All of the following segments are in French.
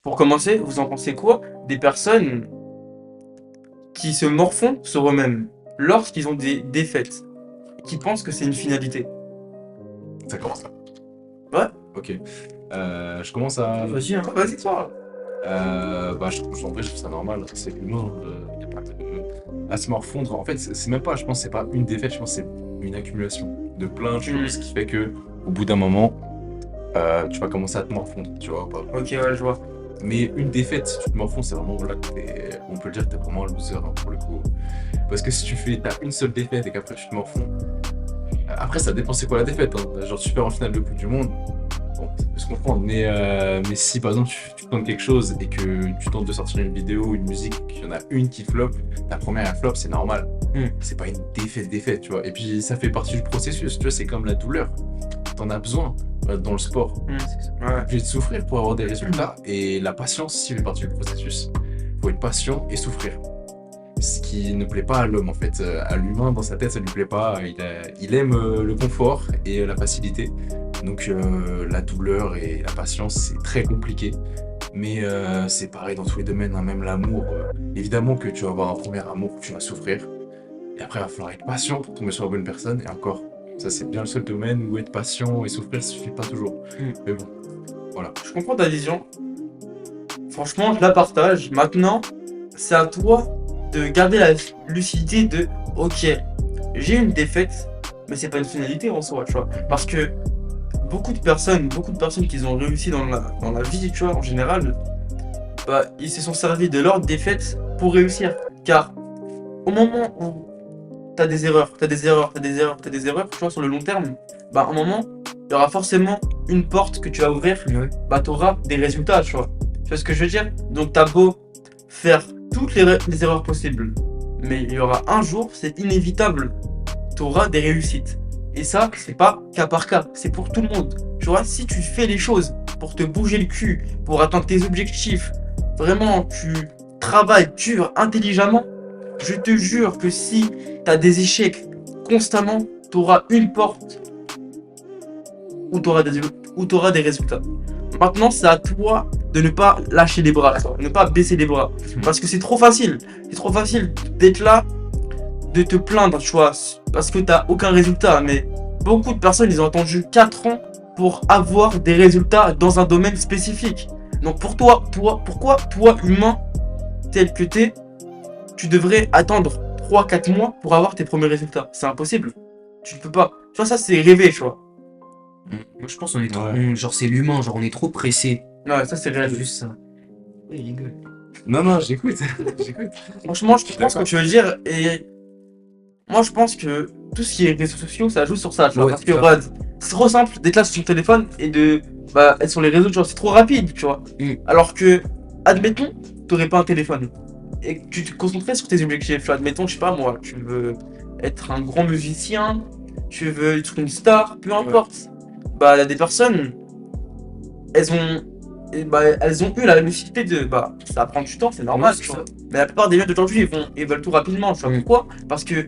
Pour commencer, vous en pensez quoi des personnes qui se morfondent sur eux-mêmes lorsqu'ils ont des défaites, qui pensent que c'est une finalité? Ça commence là. Ouais, Ok. Je commence à. vas-y, hein. Vas-y, toi. En vrai, je trouve ça normal. C'est humain. Y a pas de... À se morfondre. En fait, c'est même pas. Je pense que c'est pas une défaite. Je pense que c'est une accumulation de plein de choses qui fait que, au bout d'un moment, tu vas commencer à te morfondre. Tu vois ou pas? Ok, ouais, je vois. Mais une défaite, si tu te morfonds, c'est vraiment là que on peut le dire que t'es vraiment un loser hein, pour le coup. Parce que si t'as une seule défaite et qu'après tu te morfonds, après ça dépend c'est quoi la défaite. Hein. Genre tu perds en finale de Coupe du Monde, bon, ça peut se comprendre. Mais si par exemple tu tentes quelque chose et que tu tentes de sortir une vidéo ou une musique, qu'il y en a une qui flop, la première elle flop, c'est normal. C'est pas une défaite, tu vois. Et puis ça fait partie du processus, tu vois, c'est comme la douleur. T'en as besoin dans le sport. Ouais. Obligé de souffrir pour avoir des résultats et la patience aussi fait partie du processus. Il faut être patient et souffrir. Ce qui ne plaît pas à l'homme en fait. À l'humain dans sa tête ça lui plaît pas. Il aime le confort et la facilité. Donc la douleur et la patience c'est très compliqué. Mais c'est pareil dans tous les domaines, hein, même l'amour. Évidemment que tu vas avoir un premier amour où tu vas souffrir. Et après il va falloir être patient pour tomber sur la bonne personne. Et encore, ça c'est bien le seul domaine où être patient et souffrir ça suffit pas toujours. Mais bon, voilà. Je comprends ta vision. Franchement, je la partage. Maintenant, c'est à toi de garder la lucidité de ok, j'ai une défaite, mais c'est pas une finalité en soi, tu vois. Parce que beaucoup de personnes qui ont réussi dans la vie, tu vois, en général, bah, ils se sont servis de leur défaite pour réussir. Car au moment où t'as des erreurs, tu vois, sur le long terme, bah, à un moment, il y aura forcément une porte que tu vas ouvrir, bah, t'auras des résultats, tu vois. Tu vois ce que je veux dire? Donc, t'as beau faire toutes les erreurs possibles, mais il y aura un jour, c'est inévitable, t'auras des réussites. Et ça, c'est pas cas par cas, c'est pour tout le monde. Tu vois, si tu fais les choses pour te bouger le cul, pour atteindre tes objectifs, vraiment, tu travailles dur, intelligemment, je te jure que si tu as des échecs constamment, tu auras une porte où tu auras des résultats. Maintenant, c'est à toi de ne pas lâcher les bras, de ne pas baisser les bras. Parce que c'est trop facile. C'est trop facile d'être là, de te plaindre, tu vois, parce que tu n'as aucun résultat. Mais beaucoup de personnes, ils ont attendu 4 ans pour avoir des résultats dans un domaine spécifique. Donc pour toi, pourquoi toi, humain, tel que t'es, tu devrais attendre 3-4 mois pour avoir tes premiers résultats? C'est impossible. Tu ne peux pas. Tu vois, ça, c'est rêver, tu vois. Moi je pense qu'on est trop. Ouais. Genre c'est l'humain, genre on est trop pressé. Ouais, ça, c'est C'est réel. juste ça. Oui, il rigole. Non, j'écoute. J'écoute. Franchement, je comprends ce que tu veux dire. Et moi, je pense que tout ce qui est réseaux sociaux, ça joue sur ça, tu vois. Ouais, Parce que, c'est ça. regarde, c'est trop simple d'être là sur ton téléphone et de être sur les réseaux, tu vois. C'est trop rapide, tu vois. Alors que, admettons, t'aurais pas un téléphone et que tu te concentrais sur tes objectifs. Tu vois, admettons, je sais pas moi, tu veux être un grand musicien, tu veux être une star, peu importe. Bah, il y a des personnes, elles ont eu la lucidité de ça prend du temps, c'est normal, Ouais, tu c'est vois. ça. Mais la plupart des jeunes d'aujourd'hui, ils veulent tout rapidement, tu vois. Pourquoi? Parce que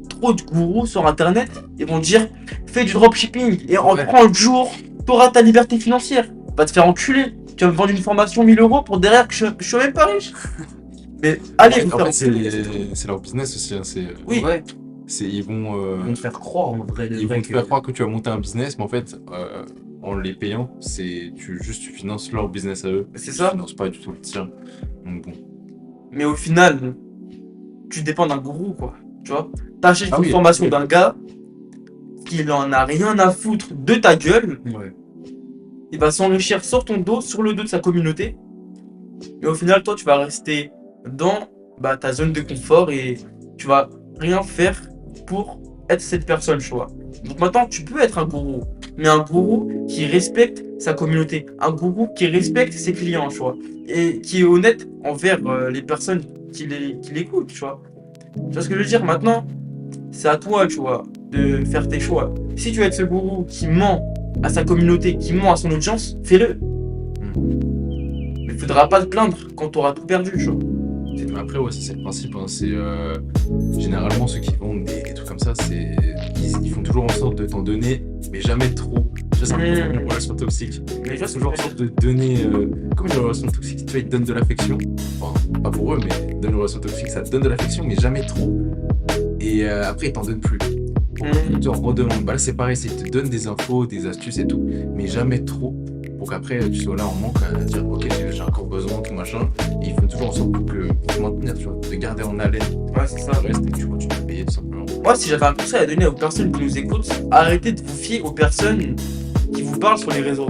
trop de gourous sur internet, ils vont dire fais du dropshipping et en 30 jours, t'auras ta liberté financière. Va te faire enculer. Tu vas me vendre une formation 1000 euros pour derrière que je suis même pas riche. Mais allez, vous En faire fait, enculer. c'est leur business aussi. Hein, Oui. Ouais. ils vont, Ils vont te faire croire en vrai. ils vont te faire croire que tu vas monter un business, mais en fait, en les payant, tu finances leur business à eux. C'est Tu ça. finances pas du tout le tien. Donc bon. Mais au final, tu dépends d'un gourou, quoi. Tu vois, t'achètes Ah une oui, formation oui. d'un gars qui en a rien à foutre de ta gueule. Ouais. Il va s'enrichir sur ton dos, sur le dos de sa communauté. Mais au final, toi, tu vas rester dans ta zone de confort et tu vas rien faire pour être cette personne, tu vois. Donc maintenant, tu peux être un gourou, mais un gourou qui respecte sa communauté, un gourou qui respecte ses clients, tu vois, et qui est honnête envers les personnes qui l'écoutent, tu vois. Tu vois ce que je veux dire? Maintenant, c'est à toi, tu vois, de faire tes choix. Si tu veux être ce gourou qui ment à sa communauté, qui ment à son audience, fais-le. Mais il faudra pas te plaindre quand tu auras tout perdu, tu vois. Après, ouais, ça c'est le principe. Hein. C'est généralement ceux qui vendent des trucs comme ça, ils font toujours en sorte de t'en donner, mais jamais trop. Tu vois, c'est un peu comme Mmh. une relation toxique. Mais je vois ce que Toujours en tu veux sorte de donner, comme une relation toxique, tu vois, ils te donnent de l'affection. Enfin, pas pour eux, mais dans une relation toxique, ça te donne de l'affection, mais jamais trop. Et après, ils t'en donnent plus. Pour Mmh. qu'ils te redemandent. Bah là, c'est pareil, c'est ils te donnent des infos, des astuces et tout, mais jamais trop. Pour qu'après, tu sois là en manque à dire, ok, j'ai encore besoin, tout machin. Et ils font toujours en sorte pour te maintenir, tu vois, de garder en haleine. Ouais, c'est ça. Le reste, et que tu continues à payer tout simplement. Moi, si j'avais un conseil à donner aux personnes qui nous écoutent, arrêtez de vous fier aux personnes qui vous parlent sur les réseaux.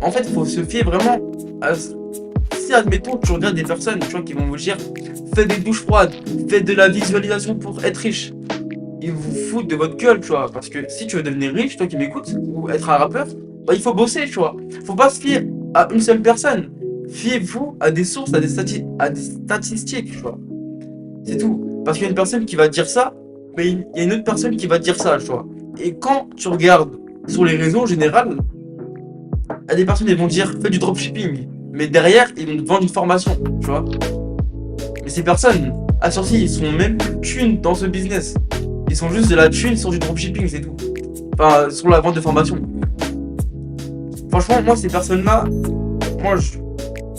En fait, il faut se fier vraiment à... Si, admettons, tu regardes des personnes, tu vois, qui vont vous dire faites des douches froides, faites de la visualisation pour être riche. Ils vous foutent de votre gueule, tu vois. Parce que si tu veux devenir riche, toi qui m'écoutes, ou être un rappeur, bah, il faut bosser, tu vois. Faut pas se fier à une seule personne. Fiez-vous à des sources, à des statistiques, tu vois. C'est tout. Parce qu'il y a une personne qui va dire ça, mais il y a une autre personne qui va dire ça, tu vois. Et quand tu regardes sur les réseaux en général, il y a des personnes qui vont dire fais du dropshipping. Mais derrière, ils vont te vendre une formation, tu vois. Mais ces personnes, à sortie, ils sont même plus thunes dans ce business. Ils sont juste de la thune sur du dropshipping, c'est tout. Enfin, sur la vente de formation. Franchement, moi, ces personnes-là, moi, je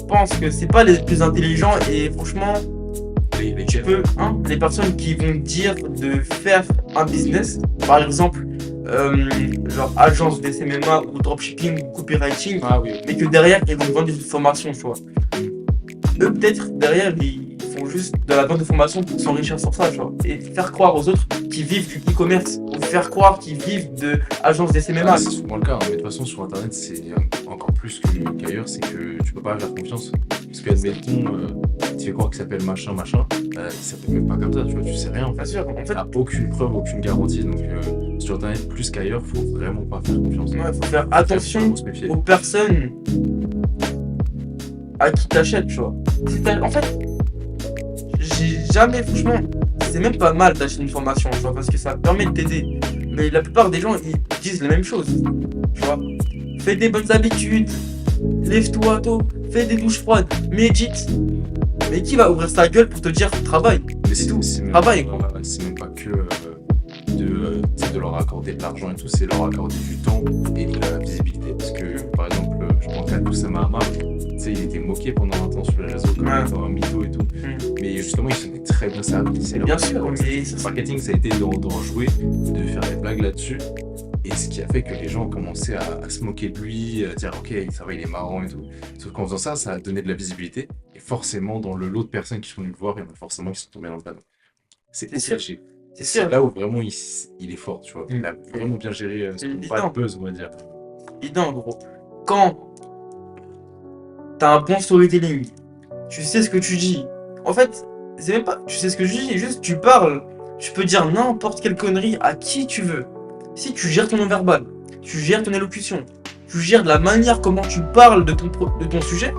pense que c'est pas les plus intelligents et franchement, tu peux, hein, les personnes qui vont dire de faire un business, par exemple, genre agence de SMMA ou dropshipping ou copywriting, Ah oui, mais que derrière, ils vont te vendre une formation, tu vois. Eux, peut-être, derrière, ils font juste de la vente de formation pour s'enrichir sur ça, tu vois. Et faire croire aux autres qu'ils vivent du e-commerce, ou faire croire qu'ils vivent de agence des SMMA. c'est souvent le cas, hein, mais de toute façon sur internet c'est encore plus qu'ailleurs, c'est que tu peux pas faire confiance. Parce que admettons, tu fais croire qu'il s'appelle machin, il s'appelle même pas comme ça, tu vois, tu sais rien en Bien fait. sûr, en fait, T'as aucune preuve, aucune garantie, donc sur internet plus qu'ailleurs, faut vraiment pas faire confiance. ouais, faut faire attention Faut se méfier. aux personnes à qui t'achètes, tu vois. En fait, j'ai jamais, franchement, c'est même pas mal d'acheter une formation, tu vois, parce que ça permet de t'aider. Mais la plupart des gens, ils disent la même chose, tu vois. Fais des bonnes habitudes, lève-toi tôt, fais des douches froides, médite. Mais qui va ouvrir sa gueule pour te dire travaille? Mais C'est tout. c'est même, Travail, c'est même pas que de leur accorder de l'argent et tout, c'est leur accorder du temps et de la visibilité. Parce que par exemple, je pense à Oussama Hamar, tu sais, il était moqué pendant un temps sur les réseaux comme Ouais. étant un mytho et tout. Mais justement, il s'en est très bien servi. C'est Bien leur- sûr, mais Le marketing, ça a été d'en jouer, de faire des blagues là-dessus. Et ce qui a fait que les gens ont commencé à se moquer de lui, à dire ok, ça va, il est marrant et tout. Sauf qu'en faisant ça, ça a donné de la visibilité. Et forcément, dans le lot de personnes qui sont venues le voir, il y en a forcément qui sont tombés dans le panneau. C'est C'est sûr. obligé. c'est C'est sûr, là où vraiment il est fort, tu vois. Il a vraiment bien géré C'est son évident. bad buzz, on va dire. évident, en gros. Quand t'as un bon storytelling, tu sais ce que tu dis. En fait, c'est même pas tu sais ce que je dis, juste tu parles. Tu peux dire n'importe quelle connerie à qui tu veux. Si tu gères ton non-verbal, tu gères ton élocution, tu gères de la manière comment tu parles de ton sujet,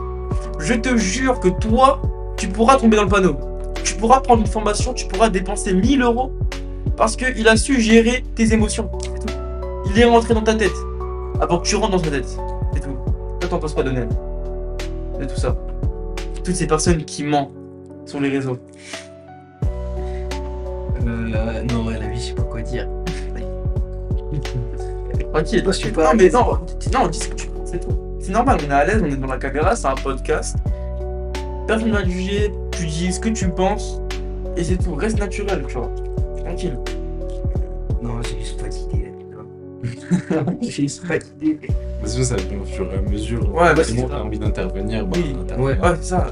je te jure que toi, tu pourras tomber dans le panneau. Tu pourras prendre une formation, tu pourras dépenser 1000 euros parce qu'il a su gérer tes émotions. C'est tout. Il est rentré dans ta tête avant que tu rentres dans sa tête. C'est tout. Toi, t'en penses pas, Donnel? De tout ça. Toutes ces personnes qui mentent sur les réseaux. Non, ouais, la vie, je sais pas quoi dire. Tranquille. Je suis pas à Non, mais l'aise. non, dis ce que tu penses, c'est tout. C'est normal, on est à l'aise, on est dans la caméra, c'est un podcast. Personne ne va te juger, tu dis ce que tu penses, et c'est tout. Reste naturel, tu vois. Tranquille. Non, j'ai juste pas d'idée là. J'ai juste pas d'idée. Parce que ça vient au fur et à mesure. Ouais, bah, Sinon, c'est ça. t'as envie d'intervenir, bah, Oui. interviens. Ouais. Ouais, c'est ça.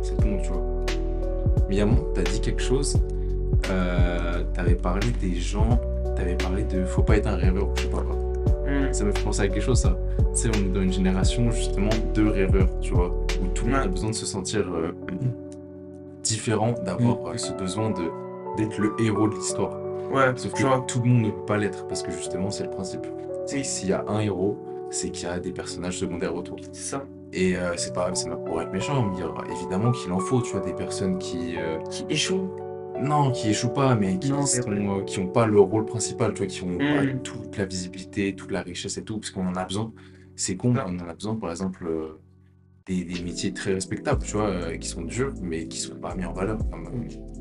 C'est bon, tu vois. Mais il y a un moment, t'as dit quelque chose. T'avais parlé des gens. T'avais parlé de faut pas être un rêveur ou je sais pas quoi. Ça me fait penser à quelque chose, ça. Tu sais, on est dans une génération justement de rêveurs, tu vois, où tout le monde Ouais. a besoin de se sentir différent, d'avoir ce besoin d'être le héros de l'histoire. Ouais, Sauf tu vois. que tout le monde ne peut pas l'être, parce que justement, c'est le principe. C'est que Oui. s'il y a un héros, c'est qu'il y a des personnages secondaires autour. C'est ça. Et c'est pas pour être méchant, mais évidemment qu'il en faut, tu vois, des personnes qui Qui échoue. non, qui échouent pas, mais qui Non, c'est vrai. qui ont pas le rôle principal, tu vois, qui ont pas Mm. toute la visibilité, toute la richesse et tout, parce qu'on en a besoin. C'est con, Ouais. on en a besoin, par exemple, des métiers très respectables, tu vois, qui sont durs, mais qui sont pas mis en valeur, comme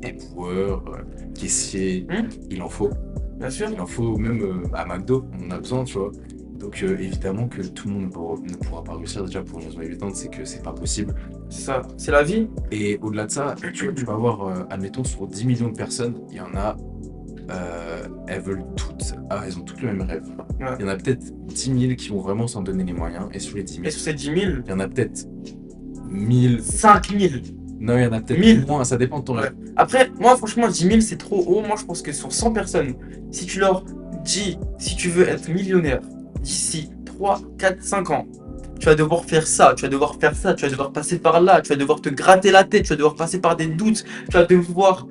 éboueur, caissier, Mm. il en faut. Bien sûr. Il en faut même à McDo, on en a besoin, tu vois. Donc évidemment que tout le monde ne pourra pas réussir déjà pour une raison évidente, c'est que c'est pas possible. C'est ça. C'est la vie. Et au-delà de ça, tu vas avoir, admettons, sur 10 millions de personnes, il y en a, elles veulent toutes, elles ont toutes le même rêve. Ouais. Il y en a peut-être 10 000 qui vont vraiment s'en donner les moyens, et sur les 10 000, Et sur ces 10 000, il y en a peut-être 1000, 5 000. non, il y en a peut-être 1000. moins, ça dépend de ton rêve. Après, moi, franchement, 10 000, c'est trop haut. Moi, je pense que sur 100 personnes, si tu leur dis, si tu veux être millionnaire d'ici 3, 4, 5 ans, tu vas devoir faire ça, tu vas devoir faire ça, tu vas devoir passer par là, tu vas devoir te gratter la tête, tu vas devoir passer par des doutes, tu vas devoir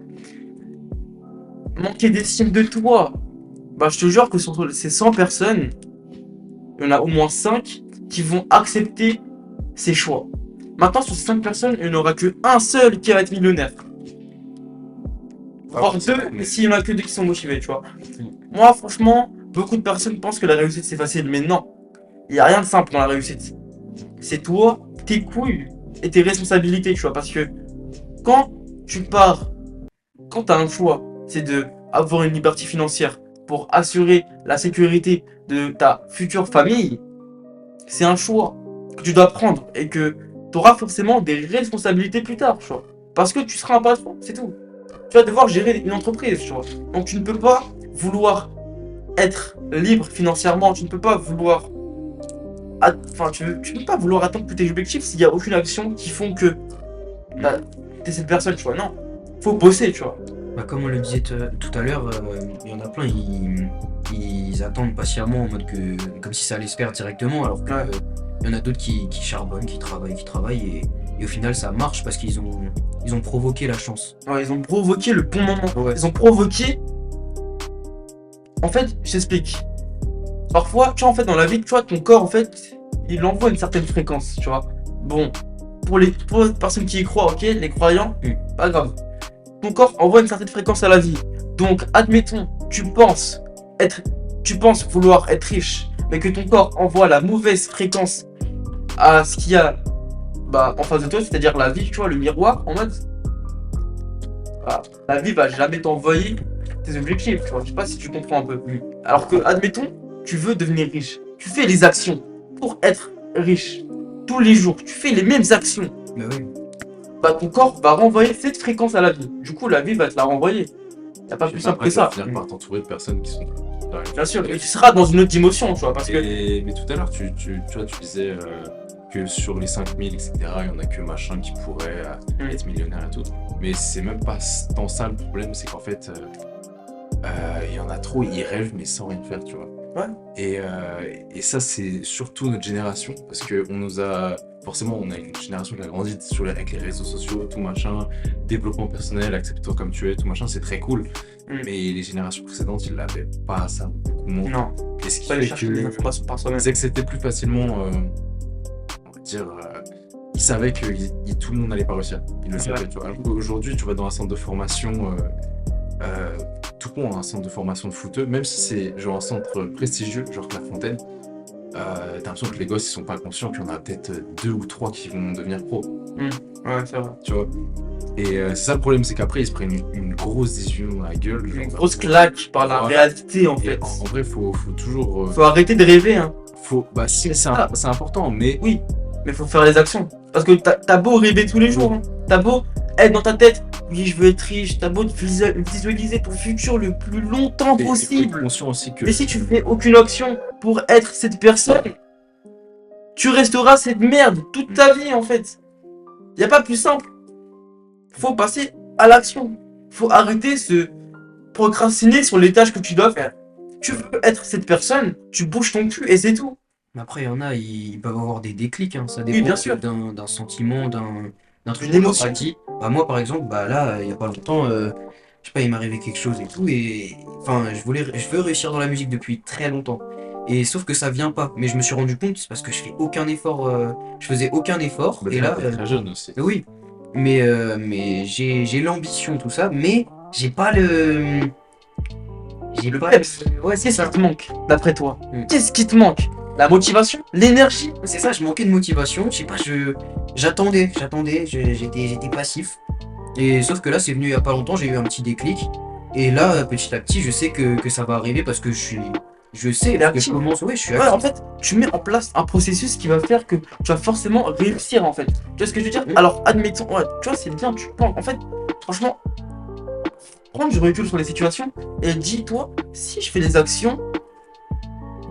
manquer d'estime de toi. Bah, je te jure que sur ces 100 personnes, il y en a au moins 5 qui vont accepter ces choix. Maintenant, sur ces 5 personnes, il n'y en aura qu'un seul qui va être millionnaire. Voire c'est deux, vrai, mais- s'il y en a que deux qui sont motivés, tu vois. Moi, franchement, beaucoup de personnes pensent que la réussite c'est facile, mais non. Il n'y a rien de simple dans la réussite. C'est toi, tes couilles et tes responsabilités, tu vois. Parce que quand tu pars, quand tu as un choix, c'est de avoir une liberté financière pour assurer la sécurité de ta future famille, c'est un choix que tu dois prendre et que tu auras forcément des responsabilités plus tard, tu vois. Parce que tu seras un patron, c'est tout. Tu vas devoir gérer une entreprise, tu vois. Donc tu ne peux pas vouloir être libre financièrement, tu ne peux pas vouloir... Enfin, tu peux pas vouloir atteindre tous tes objectifs s'il n'y a aucune action qui font que bah, t'es cette personne, tu vois. Non, faut bosser, tu vois. Bah, comme on le disait tout à l'heure, il y en a plein, ils attendent patiemment en mode que, comme si ça allait se faire directement, alors que Ouais. il y en a d'autres qui charbonnent, qui travaillent, et au final ça marche parce qu'ils ont provoqué la chance. Ouais, ils ont provoqué le bon moment. Ouais. Ils ont provoqué... En fait, je t'explique. Parfois, tu vois, en fait, dans la vie, tu vois, ton corps, en fait, il envoie une certaine fréquence, tu vois. Bon, pour les personnes qui y croient, ok, les croyants, pas grave. Ton corps envoie une certaine fréquence à la vie. Donc, admettons, tu penses vouloir être riche, mais que ton corps envoie la mauvaise fréquence à ce qu'il y a en face de toi, c'est-à-dire la vie, tu vois, le miroir, en mode... Voilà, la vie va jamais t'envoyer tes objectifs, tu vois. Je sais pas si tu comprends un peu. Alors que, admettons, tu veux devenir riche. Tu fais les actions pour être riche. Tous les jours, tu fais les mêmes actions. Mais oui. Bah, ton corps va renvoyer cette fréquence à la vie. Du coup, la vie va te la renvoyer. Y a pas plus simple Après, que ça. tu vas finir par t'entourer de personnes qui sont dans la même Bien sûr, et tu seras dans une autre dimension, tu vois, parce que... Mais tout à l'heure, tu vois, tu disais que sur les 5000, etc., il y en a que machin qui pourrait être millionnaire et tout. Mais c'est même pas tant ça le problème, c'est qu'en fait, il y en a trop, ils rêvent mais sans rien faire, tu vois. Ouais. Et ça, c'est surtout notre génération, parce que on nous a... Forcément, on a une génération qui a grandi avec les réseaux sociaux, tout machin, développement personnel, accepte-toi comme tu es, tout machin, c'est très cool. Mais les générations précédentes, ils l'avaient pas, ça, beaucoup moins. Non, Et ce qui pas aller fait chercher des que... informations par soi-même. C'est que c'était plus facilement, on va dire, ils savaient que tout le monde n'allait pas réussir. Ils le savaient, tu vois. Alors qu'aujourd'hui, tu vas dans un centre de formation, tout con, un centre de formation de footeux, même si c'est genre un centre prestigieux, genre La Fontaine, t'as l'impression que les gosses ils sont pas conscients qu'il y en a peut-être 2 ou 3 qui vont devenir pro, Ouais, c'est vrai. tu vois. Et c'est ça le problème, c'est qu'après ils se prennent une grosse décision dans la gueule. Une genre, grosse claque par la Ouais. réalité, en Et fait. en vrai, faut toujours. Faut arrêter de rêver, hein. Bah, si, c'est important, mais. Oui, mais faut faire les actions. Parce que t'as beau rêver tous les jours, hein. T'as beau être dans ta tête, oui, je veux être riche, t'as beau visualiser ton futur le plus longtemps Et il faut être possible. conscient aussi que. Mais si tu fais aucune action pour être cette personne, tu resteras cette merde toute ta vie, en fait. Y a pas plus simple. Faut passer à l'action. Faut arrêter de procrastiner sur les tâches que tu dois faire. Tu veux être cette personne, tu bouges ton cul et c'est tout. Mais après, il y en a, ils peuvent avoir des déclics, hein. Ça Oui, dépend bien sûr. d'un sentiment, d'un truc Une émotion. qu'on aura dit. Bah, moi, par exemple, bah, là, il y a pas longtemps, je sais pas, il m'est arrivé quelque chose et tout. Et enfin, je veux réussir dans la musique depuis très longtemps. Et sauf que ça vient pas. Mais je me suis rendu compte, c'est parce que je fais aucun effort. Je faisais aucun effort. Bah, Et là, t'es très jeune aussi. oui. Mais j'ai l'ambition, tout ça. Mais j'ai pas le. J'ai Le pas peps. Ouais, c'est Qu'est-ce ça. qui te manque, d'après toi? Mm. Qu'est-ce qui te manque? La motivation? L'énergie? C'est ça, je manquais de motivation, je sais pas, j'attendais, j'étais passif. Et sauf que là, c'est venu il y a pas longtemps, j'ai eu un petit déclic. Et là, petit à petit, je sais que ça va arriver parce que je sais Il est que je actif. commence, ouais, je suis Ouais, actif. en fait, tu mets en place un processus qui va faire que tu vas forcément réussir en fait. Tu vois ce que je veux dire? Mhm. Alors, admettons, ouais, tu vois, c'est bien, tu penses. En fait, franchement, prends du recul sur les situations et dis-toi, si je fais des actions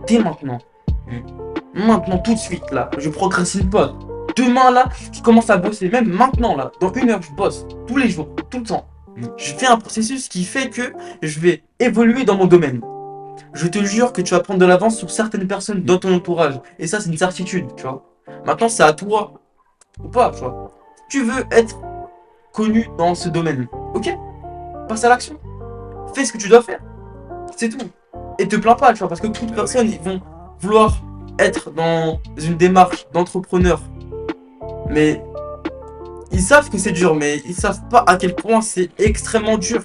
dès maintenant, maintenant, tout de suite, là, je procrastine pas. Demain, là, je commence à bosser, même maintenant, là, dans 1 heure, je bosse, tous les jours, tout le temps. Je fais un processus qui fait que je vais évoluer dans mon domaine. Je te jure que tu vas prendre de l'avance sur certaines personnes dans ton entourage. Et ça, c'est une certitude, tu vois. Maintenant, c'est à toi, ou pas, tu vois. Tu veux être connu dans ce domaine, ok? Passe à l'action. Fais ce que tu dois faire. C'est tout. Et te plains pas, tu vois, parce que beaucoup de personnes, ils vont vouloir être dans une démarche d'entrepreneur. Mais ils savent que c'est dur, mais ils savent pas à quel point c'est extrêmement dur.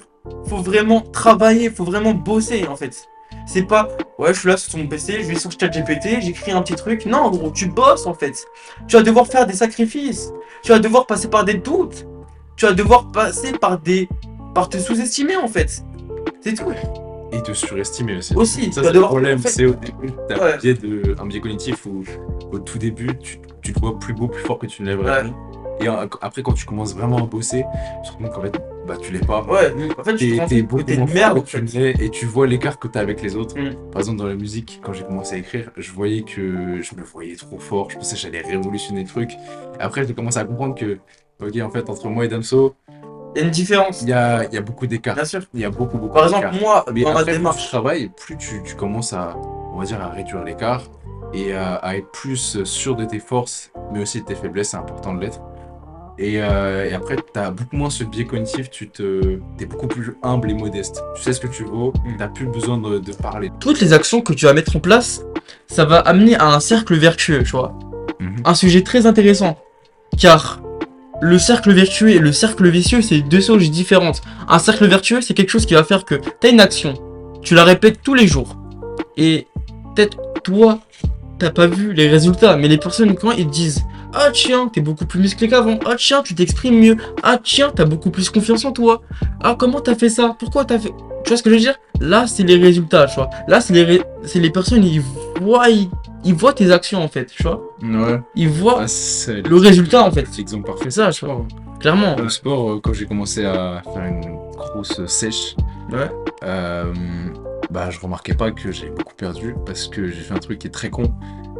Faut vraiment travailler, faut vraiment bosser, en fait. C'est pas, ouais, je suis là sur mon PC, je vais sur ChatGPT, j'écris un petit truc. Non, gros, tu bosses, en fait. Tu vas devoir faire des sacrifices. Tu vas devoir passer par des doutes. Tu vas devoir passer par te sous-estimer, en fait. C'est tout. Et te surestimer aussi. Aussi, tu Ça, vas c'est le devoir- problème. en fait- C'est au début, t'as Ouais. un biais cognitif où, au tout début, tu te vois plus beau, plus fort que tu ne l'es vraiment. Et après, quand tu commences vraiment à bosser, tu te rends compte qu'en fait, bah, tu l'es pas. Ouais, en fait, tu te rends T'es compte que beaucoup t'es moins une merde, fort en que tu fait. ne l'es et tu vois l'écart que tu as avec les autres. Mm. Par exemple, dans la musique, quand j'ai commencé à écrire, je voyais que je me voyais trop fort. Je pensais que j'allais révolutionner le truc. Après, j'ai commencé à comprendre que, ok, en fait, entre moi et Damso, Il y a une différence, il y a beaucoup d'écart. bien sûr. Il y a beaucoup Par d'écart. exemple, moi, Mais dans ma après, plus tu démarche, travailles, plus tu commences à, on va dire, à réduire l'écart et à être plus sûr de tes forces, mais aussi de tes faiblesses, c'est important de l'être. Et après, tu as beaucoup moins ce biais cognitif, t'es beaucoup plus humble et modeste. Tu sais ce que tu vaux, t'as plus besoin de parler. toutes les actions que tu vas mettre en place, ça va amener à un cercle vertueux, tu vois. Mhm. Un sujet très intéressant, car le cercle vertueux et le cercle vicieux, c'est deux choses différentes. Un cercle vertueux, c'est quelque chose qui va faire que tu as une action, tu la répètes tous les jours, et peut-être toi, t'as pas vu les résultats, mais les personnes, quand ils te disent « Ah tiens, t'es beaucoup plus musclé qu'avant. Ah tiens, tu t'exprimes mieux. Ah tiens, t'as beaucoup plus confiance en toi. Ah, comment t'as fait ça? Pourquoi t'as fait... » Tu vois ce que je veux dire? Là, c'est les résultats, tu vois. Là, c'est les personnes, ils voient tes actions, en fait, tu vois. Ouais. Ils voient Ah, c'est le résultat, en fait. l'exemple parfait. C'est ça, tu vois. Clairement. Au sport, quand j'ai commencé à faire une grosse sèche, Ouais. bah, je remarquais pas que j'avais beaucoup perdu parce que j'ai fait un truc qui est très con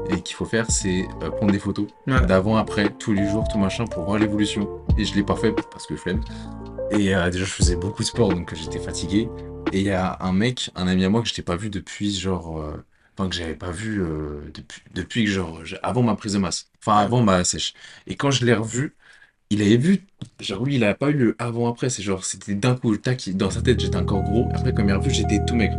et qu'il faut faire, c'est prendre des photos Ouais. d'avant, après, tous les jours, tout machin pour voir l'évolution. Et je l'ai pas fait parce que flemme. Et déjà, je faisais beaucoup de sport donc j'étais fatigué. Et il y a un mec, un ami à moi que je n'étais pas vu depuis genre. Enfin, que j'avais pas vu depuis que genre. Avant ma prise de masse. Enfin, avant ma sèche. Et quand je l'ai revu, il avait vu. Genre, lui, il a pas eu le avant-après. C'est genre, c'était d'un coup, tac, dans sa tête, j'étais encore gros. Après, quand il m'a revu, j'étais tout maigre.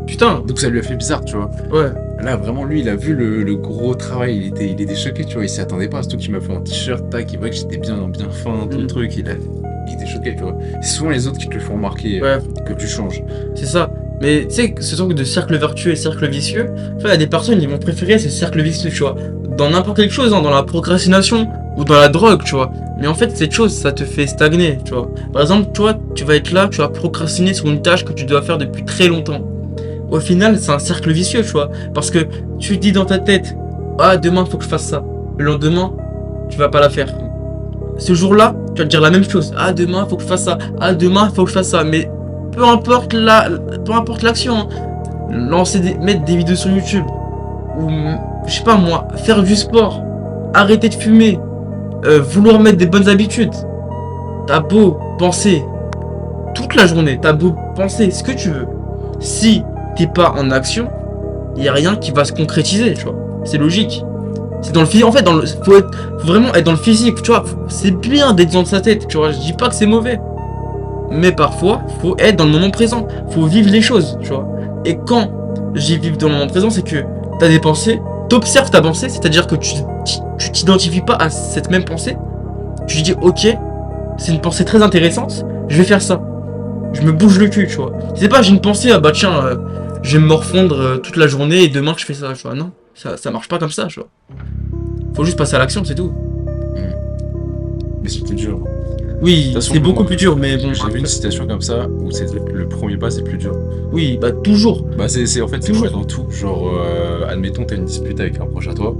Putain. Donc, ça lui a fait bizarre, tu vois. Ouais. Là, vraiment, lui, il a vu le gros travail. Il était choqué, tu vois. Il s'y attendait pas. Surtout qu'il m'a fait un t-shirt, tac. Il voit que j'étais bien fin, tout le truc. Il était choqué, tu vois. C'est souvent les autres qui te le font remarquer Ouais. que tu changes. C'est ça. Mais tu sais, ce truc de cercle vertueux et cercle vicieux, tu vois, il y a des personnes qui vont préférer ce cercle vicieux, tu vois. Dans n'importe quelle chose, hein, dans la procrastination ou dans la drogue, tu vois. Mais en fait, cette chose, ça te fait stagner, tu vois. Par exemple, tu vois, tu vas être là, tu vas procrastiner sur une tâche que tu dois faire depuis très longtemps. Au final, c'est un cercle vicieux, tu vois. Parce que tu dis dans ta tête, ah, demain, faut que je fasse ça. Le lendemain, tu vas pas la faire. Ce jour-là, tu vas te dire la même chose. Ah, demain, faut que je fasse ça. Ah, demain, faut que je fasse ça. Mais peu importe l'action, hein. Mettre des vidéos sur YouTube, ou je sais pas moi, faire du sport, arrêter de fumer, vouloir mettre des bonnes habitudes. T'as beau penser toute la journée, t'as beau penser ce que tu veux. Si t'es pas en action, y a rien qui va se concrétiser, tu vois. C'est logique. C'est dans le physique. En fait, faut vraiment être dans le physique, tu vois. C'est bien d'être dans sa tête, tu vois. Je dis pas que c'est mauvais. Mais parfois, faut être dans le moment présent. Faut vivre les choses, tu vois. Et quand j'y vis dans le moment présent, c'est que t'as des pensées, t'observes ta pensée, c'est-à-dire que tu t'identifies pas à cette même pensée. Tu te dis, ok, c'est une pensée très intéressante, je vais faire ça. Je me bouge le cul, tu vois. C'est pas, j'ai une pensée, ah bah tiens, je vais me morfondre toute la journée et demain je fais ça, tu vois. Non, ça marche pas comme ça, tu vois. Faut juste passer à l'action, c'est tout. Mais c'était dur. Oui, toute façon, c'est beaucoup moi, plus dur, mais bon. J'ai vu une citation comme ça où c'est le premier pas c'est plus dur. Oui, bah toujours. Bah en fait c'est Toujours. vrai dans tout. Genre admettons t'as une dispute avec un proche à toi,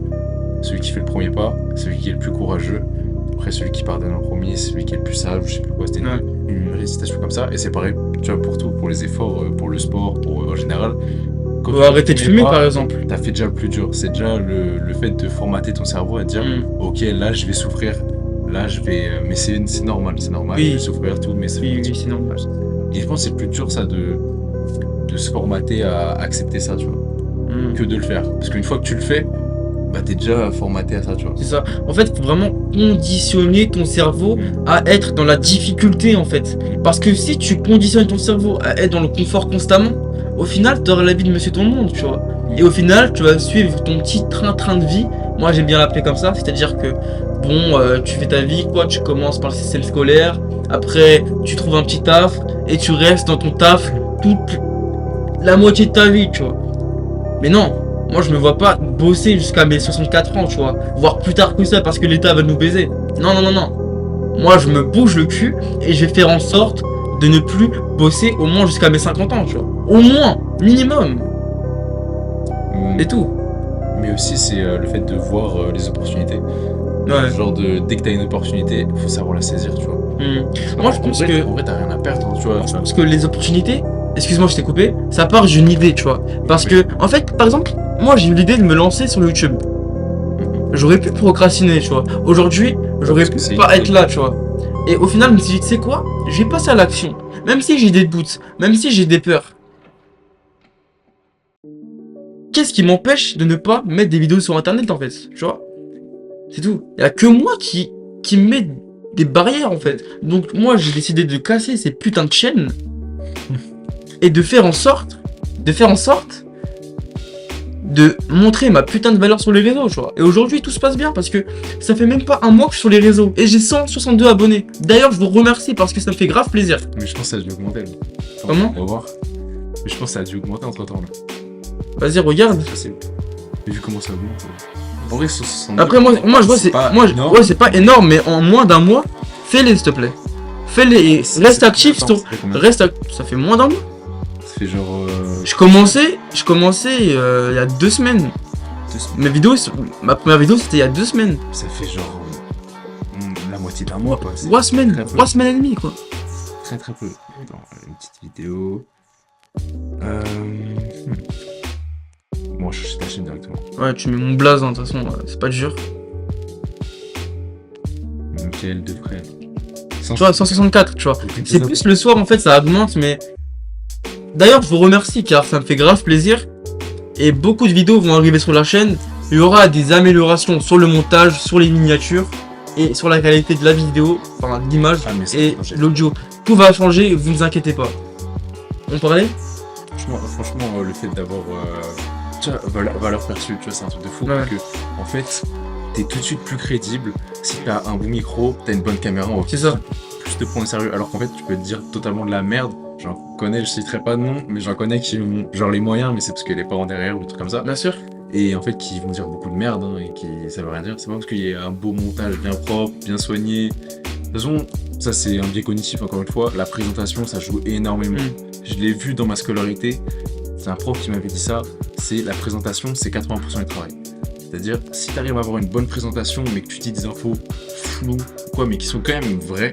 celui qui fait le premier pas, celui qui est le plus courageux. Après celui qui pardonne en premier, c'est celui qui est le plus sage, je sais plus quoi. C'était Ouais. une récitation comme ça. Et c'est pareil, tu vois pour tout, pour les efforts, pour le sport, pour en général. Quand tu fais le Arrêter de premier fumer, pas, par exemple. t'as fait déjà le plus dur. C'est déjà le fait de formater ton cerveau à dire ok là je vais souffrir, là je vais mais c'est normal, Oui. je vais souffrir tout mais c'est Oui, c'est normal. et je pense que c'est le plus dur ça de se formater à accepter ça tu vois Mm. que de le faire parce qu'une fois que tu le fais bah t'es déjà formaté à ça tu vois. C'est ça. En fait, faut vraiment conditionner ton cerveau à être dans la difficulté, en fait. Parce que si tu conditionnes ton cerveau à être dans le confort constamment, au final, tu auras la vie de monsieur tout le monde, tu vois. Et au final, tu vas suivre ton petit train-train de vie. Moi, j'aime bien l'appeler comme ça. C'est-à-dire que, bon, tu fais ta vie, quoi. Tu commences par le système scolaire. Après, tu trouves un petit taf. Et tu restes dans ton taf toute la moitié de ta vie, tu vois. Mais non. Moi, je me vois pas bosser jusqu'à mes 64 ans, tu vois. Voire plus tard que ça, parce que l'État va nous baiser. Non, non, non, non. Moi, je me bouge le cul et je vais faire en sorte de ne plus bosser au moins jusqu'à mes 50 ans, tu vois. Au moins, minimum. Et tout. Mais aussi c'est le fait de voir les opportunités. Ouais. Genre dès que t'as une opportunité, faut savoir la saisir, tu vois. Moi, je pense que... En vrai, t'as rien à perdre, hein, tu vois. Je pense que les opportunités, excuse-moi, je t'ai coupé, ça part d'une idée, tu vois. Parce que, en fait, par exemple, moi j'ai eu l'idée de me lancer sur YouTube. J'aurais pu procrastiner, tu vois. Aujourd'hui, j'aurais Parce que pu c'est pas une être là, tu vois. Et au final, je me suis dit, tu sais quoi, je vais passer à l'action. Même si j'ai des doutes, même si j'ai des peurs. Qu'est-ce qui m'empêche de ne pas mettre des vidéos sur internet, en fait, tu vois. C'est tout. Il y a que moi qui me met des barrières, en fait. Donc moi, j'ai décidé de casser ces putains de chaînes et de faire en sorte de montrer ma putain de valeur sur les réseaux, tu vois. Et aujourd'hui, tout se passe bien parce que ça fait même pas un mois que je suis sur les réseaux et j'ai 162 abonnés. D'ailleurs, je vous remercie parce que ça me fait grave plaisir. Mais je pense que ça a dû augmenter. Là. Comment On va voir. Mais je pense que ça a dû augmenter entre temps là. Vas-y, regarde. Facile. Mais vu comment ça augmente. En vrai, 162. Après, moi je vois, c'est énorme. ouais, c'est pas énorme, mais en moins d'un mois, fais-les, s'il te plaît. Fais-les et reste actif. Attends, Ça fait moins d'un mois. Ça fait genre. Je commençais il y a 2 semaines. Mes vidéos, ma première vidéo c'était il y a 2 semaines. Ça fait genre. La moitié d'un mois quoi. C'est 3 semaines. très peu. 3 semaines et demie quoi. Très très peu. Attends, une petite vidéo. Bon, je cherche ta chaîne directement. Ouais, tu mets mon blaze, hein, de toute façon, c'est pas dur. Michael Defray. Tu vois, 164, tu vois. C'est plus le soir en fait, ça augmente, mais. D'ailleurs, je vous remercie car ça me fait grave plaisir. Et beaucoup de vidéos vont arriver sur la chaîne. Il y aura des améliorations sur le montage, sur les miniatures et sur la qualité de la vidéo, enfin l'image et l'audio. Tout va changer, vous ne vous inquiétez pas. On parlait? Franchement, le fait d'avoir tu vois, valeur perçue, tu vois, c'est un truc de fou. Ouais. Parce que, en fait, t'es tout de suite plus crédible si t'as un bon micro, t'as une bonne caméra, on va C'est ça. plus te prendre au sérieux. Alors qu'en fait, tu peux te dire totalement de la merde. J'en connais, je citerai pas de nom, mais j'en connais qui ont genre les moyens, mais c'est parce que les parents derrière ou des trucs comme ça. Bien sûr. Et en fait, qui vont dire beaucoup de merde hein, et qui ça veut rien dire. C'est pas parce qu'il y a un beau montage bien propre, bien soigné. De toute façon, ça c'est un biais cognitif encore une fois. La présentation, ça joue énormément. Je l'ai vu dans ma scolarité. C'est un prof qui m'avait dit ça. C'est la présentation, c'est 80% du travail. C'est-à-dire, si tu arrives à avoir une bonne présentation, mais que tu dis des infos floues, quoi, mais qui sont quand même vraies,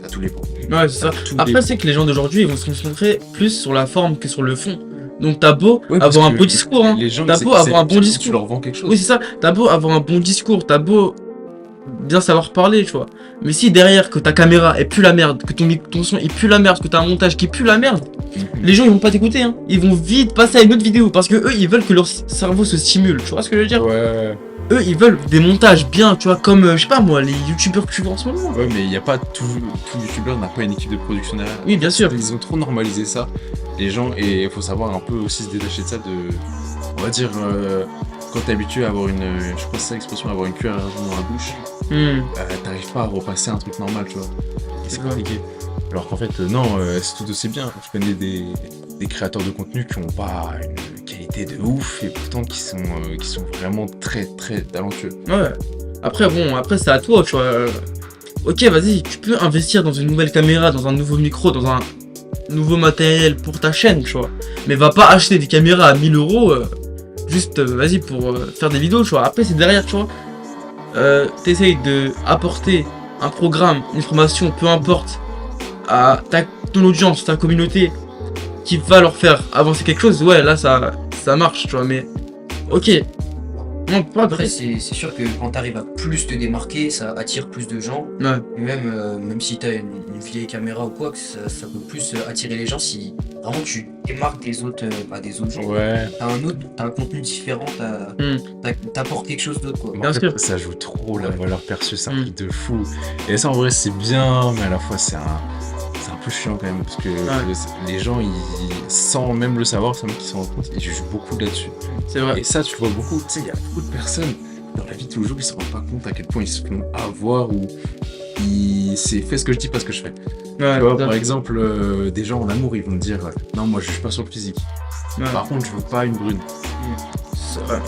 t'as tous les points. Ouais, c'est ça. Après, c'est que les gens d'aujourd'hui, ils vont se concentrer plus sur la forme que sur le fond. Donc, t'as beau avoir un beau discours, hein. Les gens, T'as beau avoir un bon tu discours. leur vends quelque chose. Oui, c'est ça. T'as beau avoir un bon discours, t'as beau bien savoir parler, tu vois. Mais si derrière, que ta caméra est plus la merde, que ton son est plus la merde, que t'as un montage qui pue la merde, les gens ils vont pas t'écouter, hein. Ils vont vite passer à une autre vidéo parce que eux ils veulent que leur cerveau se stimule. Tu vois ce que je veux dire? Ouais. Eux ils veulent des montages bien, tu vois, comme je sais pas moi, les youtubeurs que tu vois en ce moment. Ouais, mais il y a pas tout youtubeur n'a pas une équipe de production derrière. Oui, bien sûr. Ils ont trop normalisé ça, les gens, et il faut savoir un peu aussi se détacher de ça, on va dire, quand t'es habitué à avoir je crois que c'est ça l'expression, avoir une cuillère à argent dans la bouche, t'arrives pas à repasser un truc normal, tu vois. Et c'est compliqué. Alors qu'en fait, non, c'est tout aussi bien. Je connais des créateurs de contenu qui ont pas une qualité de ouf et pourtant qui sont vraiment très très talentueux. Ouais. Après bon, après c'est à toi, tu vois. ok, vas-y, tu peux investir dans une nouvelle caméra, dans un nouveau micro, dans un nouveau matériel pour ta chaîne, tu vois. Mais va pas acheter des caméras à 1000 euros, juste, vas-y, pour faire des vidéos, tu vois. Après, c'est derrière, tu vois. T'essayes de apporter un programme, une formation, peu importe, à ton audience, ta communauté, qui va leur faire avancer quelque chose, ouais, là, ça marche, tu vois. Mais, ok. Non, pas Après, c'est sûr que quand t'arrives à plus te démarquer, ça attire plus de gens. Ouais. Et même si t'as une vieille caméra ou quoi, que ça peut plus attirer les gens si vraiment tu démarques des autres gens. Ouais. T'as un contenu différent, t'apportes quelque chose d'autre, quoi. Mais Bien en fait, sûr. ça joue trop la valeur perçue, c'est un truc de fou. Et ça, en vrai, c'est bien, mais à la fois, c'est un peu chiant quand même, parce que les gens, sans même le savoir, sans même qu'ils s'en rendent compte, ils jugent beaucoup là-dessus. C'est vrai. Et ça, tu vois beaucoup, tu sais, il y a beaucoup de personnes dans la vie de tous les jours qui se rendent pas compte à quel point ils se font avoir ou c'est fais ce que je dis, pas ce que je fais. Ouais, Tu vois, putain. par exemple, des gens en amour, ils vont me dire non, moi je juge pas sur le physique. Ouais. Par contre, je veux pas une brune. C'est vrai.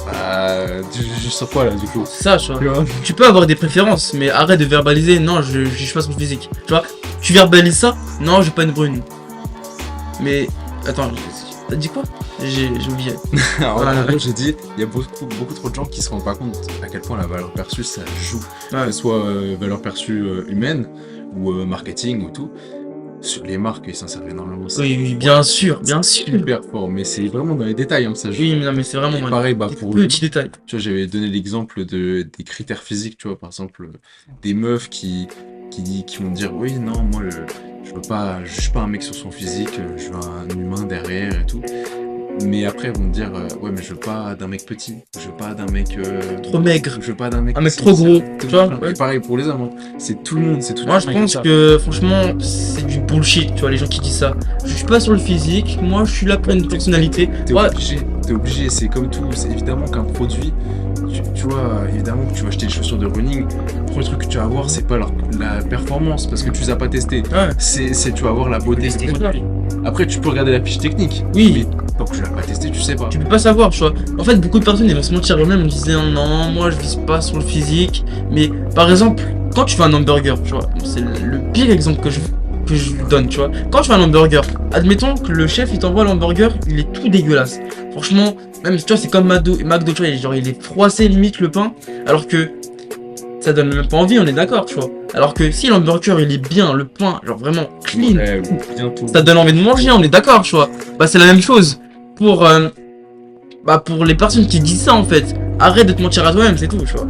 Tu juges sur quoi là, du coup? C'est ça, tu vois. Tu vois. Tu peux avoir des préférences, mais arrête de verbaliser. Non, je juge pas son physique. Tu vois, tu verbalises ça. Non, j'ai pas une brune. Mais attends, t'as dit quoi? J'ai oublié. Alors, Ouais. en gros, j'ai dit, il y a beaucoup trop de gens qui se rendent pas compte à quel point la valeur perçue ça joue. Ouais. Que ce soit valeur perçue humaine ou marketing ou tout. Sur les marques, ils s'en servent énormément. Ça. Oui, oui, bien sûr, bien C'est sûr. super fort, mais c'est vraiment dans les détails, hein, ça joue. Oui, mais non, mais c'est vraiment Et pareil, des pour petits détails. tu vois, j'avais donné l'exemple des critères physiques, tu vois, par exemple, des meufs qui vont dire oui, non, moi, je juge pas un mec sur son physique, je veux un humain derrière et tout. Mais après, ils vont me dire ouais, mais je veux pas d'un mec petit, je veux pas d'un mec Trop maigre. je veux pas d'un mec Un mec ci, trop ça, gros, tout tu vois, machin. ouais. Et pareil pour les hommes, hein. C'est tout le monde, c'est tout Moi, le je monde qui pense dit ça. que franchement, c'est du bullshit. Tu vois, les gens qui disent ça. Je suis pas sur le physique. Moi, je suis là pour une personnalité. T'es Ouais, obligé, c'est comme tout, c'est évidemment qu'un produit, tu vois, évidemment que tu vas acheter des chaussures de running, le premier truc que tu vas avoir, c'est pas la performance, parce que tu les as pas testées, ouais. c'est tu vas avoir la beauté. Tester. Après, tu peux regarder la fiche technique, Oui. mais tant que tu l'as pas testé, tu sais pas. Tu peux pas savoir, tu vois. En fait, beaucoup de personnes, ils vont se mentir eux-mêmes en disant non, moi, je vise pas sur le physique. Mais par exemple, quand tu fais un hamburger, tu vois, bon, c'est le pire exemple que je donne, tu vois. Quand tu fais un hamburger, admettons que le chef, il t'envoie l'hamburger, il est tout dégueulasse. Franchement, même, tu vois, c'est comme McDo, tu vois, genre, il est froissé limite le pain, alors que ça donne même pas envie, on est d'accord, tu vois. Alors que si l'hamburger, il est bien, le pain, genre vraiment clean, Ouais, bientôt. ça donne envie de manger, on est d'accord, tu vois. Bah, c'est la même chose pour les personnes qui disent ça, en fait. Arrête de te mentir à toi-même, c'est tout, tu vois.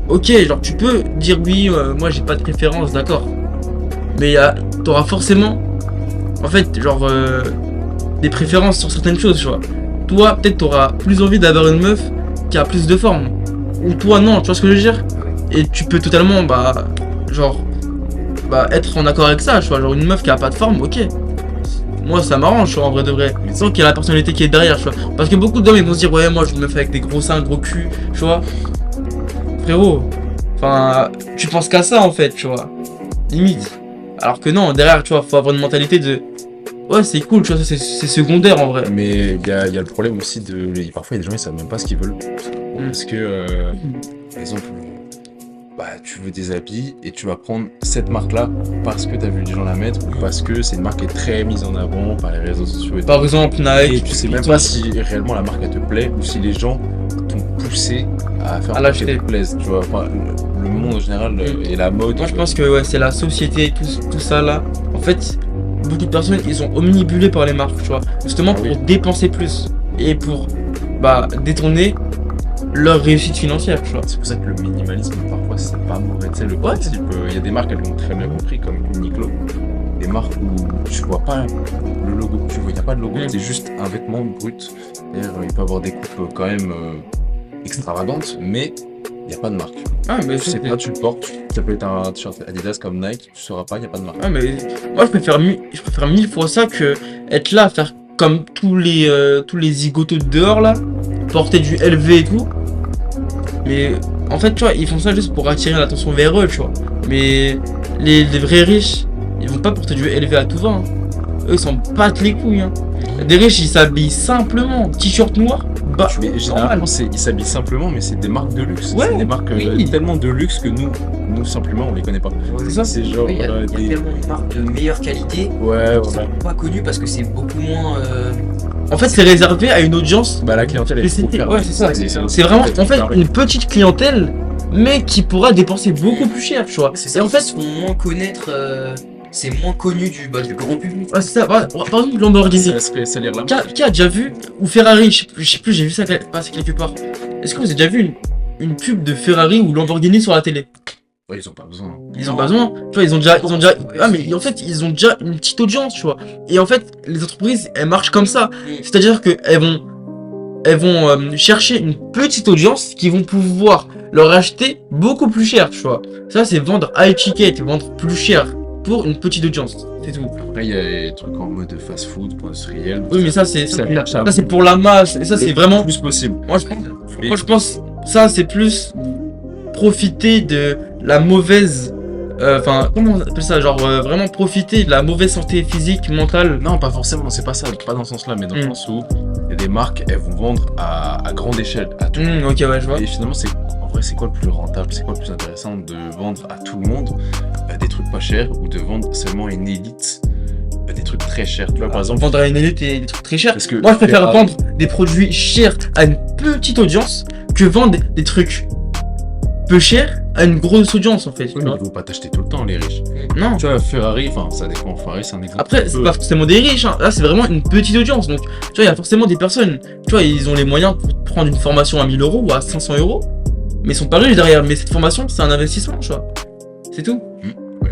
Ok, genre, tu peux dire oui, moi, j'ai pas de préférence, d'accord. Mais t'auras forcément, en fait, genre, des préférences sur certaines choses, tu vois. Toi, peut-être, t'auras plus envie d'avoir une meuf qui a plus de forme. Ou toi, non, tu vois ce que je veux dire. Et tu peux totalement, être en accord avec ça, tu vois. Genre, une meuf qui a pas de forme, ok. Moi, ça m'arrange, tu vois, en vrai de vrai. Sans qu'il y a la personnalité qui est derrière, tu vois. Parce que beaucoup d'hommes, ils vont se dire, ouais, moi, je me fais avec des gros seins, gros cul, tu vois. Frérot, enfin, tu penses qu'à ça, en fait, tu vois. Limite. Alors que non, derrière, tu vois, faut avoir une mentalité de... Ouais, c'est cool, tu vois, ça, c'est secondaire, en vrai. Mais il y a le problème aussi parfois, il y a des gens, ils savent même pas ce qu'ils veulent. Parce que, par exemple, tu veux des habits et tu vas prendre cette marque-là parce que tu as vu des gens la mettre ou parce que c'est une marque qui est très mise en avant par les réseaux sociaux et tout. Par exemple, Nike, Et tu sais même pas si réellement la marque elle te plaît ou si les gens t'ont poussé à faire À un truc l'acheter. qui te plaise, tu vois. Enfin, le monde en général et la mode. moi, je pense que ouais, c'est la société, tout ça là. En fait, beaucoup de personnes, ils sont omnibulés par les marques, tu vois. Justement Ah pour oui. dépenser plus et pour détourner leur réussite financière, tu vois. C'est pour ça que le minimalisme, parfois, c'est pas mauvais. Tu sais, le principe, il y a des marques, elles l'ont très bien compris, comme Uniqlo. Des marques où tu vois pas le logo, il n'y a pas de logo, c'est juste un vêtement brut. D'ailleurs, il peut avoir des coupes quand même extravagantes, mais il n'y a pas de marque. Ah, mais Tu sais pas, tu le portes, ça peut être un t-shirt Adidas comme Nike, tu sauras pas, il n'y a pas de marque. Ah, mais moi, je préfère 1000 fois ça que être là, faire comme tous les zigotos de dehors là, porter du LV et tout. Mais en fait, tu vois, ils font ça juste pour attirer l'attention vers eux, tu vois. Mais les vrais riches, ils vont pas porter du LV à tout va. Hein. Eux, ils s'en battent les couilles. Hein. Des riches, ils s'habillent simplement. T-shirt noir, Bah, Mais généralement, ils s'habillent simplement, mais c'est des marques de luxe. Ouais, C'est des marques oui. tellement de luxe que nous simplement, on les connaît pas. C'est ça. C'est genre Il y a des. tellement de marques de meilleure qualité Ouais, qui ouais. sont pas connues parce que c'est beaucoup moins. En fait, c'est réservé à une audience. Bah, la clientèle, elle est trop Ouais, c'est ça. C'est C'est vraiment, en fait, une petite clientèle, mais qui pourra dépenser beaucoup plus cher, tu vois. C'est Et ça, en fait, ils se font moins connaître. C'est moins connu du grand public. ouais, c'est ça. Par exemple, Lamborghini. Ça se fait salir la Qui a déjà vu, ou Ferrari, je sais plus, j'ai vu ça passer quelque part. Est-ce que vous avez déjà vu une pub de Ferrari ou Lamborghini sur la télé? Ouais, ils ont pas besoin. Ils ont pas besoin. Tu vois, ils ont déjà. Ah, mais en fait, ils ont déjà une petite audience, tu vois. Et en fait, les entreprises, elles marchent comme ça. C'est-à-dire que elles vont chercher une petite audience qui vont pouvoir leur acheter beaucoup plus cher, tu vois. Ça, c'est vendre high ticket, vendre plus cher pour une petite audience. C'est tout. Après, il y a des trucs en mode fast-food, pour industriel. Oui, mais ça, c'est Ça pour la masse. Et ça, c'est vraiment. plus possible. Moi, je pense, ça, c'est plus profiter de la mauvaise. Enfin, comment on appelle ça? Genre, vraiment profiter de la mauvaise santé physique, mentale. Non, pas forcément, c'est pas ça, pas dans ce sens-là, mais dans le sens où il y a des marques, elles vont vendre à grande échelle, à tout le monde. Ok, ouais, je vois. Et finalement, en vrai, c'est quoi le plus rentable, c'est quoi le plus intéressant de vendre à tout le monde des trucs pas chers ou de vendre seulement à une élite des trucs très chers. Tu vois, par exemple, Vendre à une élite et des trucs très chers. parce que Moi, je préfère vendre des produits chers à une petite audience que vendre des trucs peu chers à une grosse audience, en fait. tu oui, mais vois. ils vont pas t'acheter tout le temps, les riches. Non. Tu vois, Ferrari, enfin, ça dépend. Ferrari, c'est un exemple. Après, c'est pas forcément des riches, hein. Là, c'est vraiment une petite audience. Donc, tu vois, il y a forcément des personnes, tu vois, ils ont les moyens pour prendre une formation à 1000 euros ou à 500 euros, mais ils sont pas riches derrière. Mais cette formation, c'est un investissement, tu vois. C'est tout. Ouais.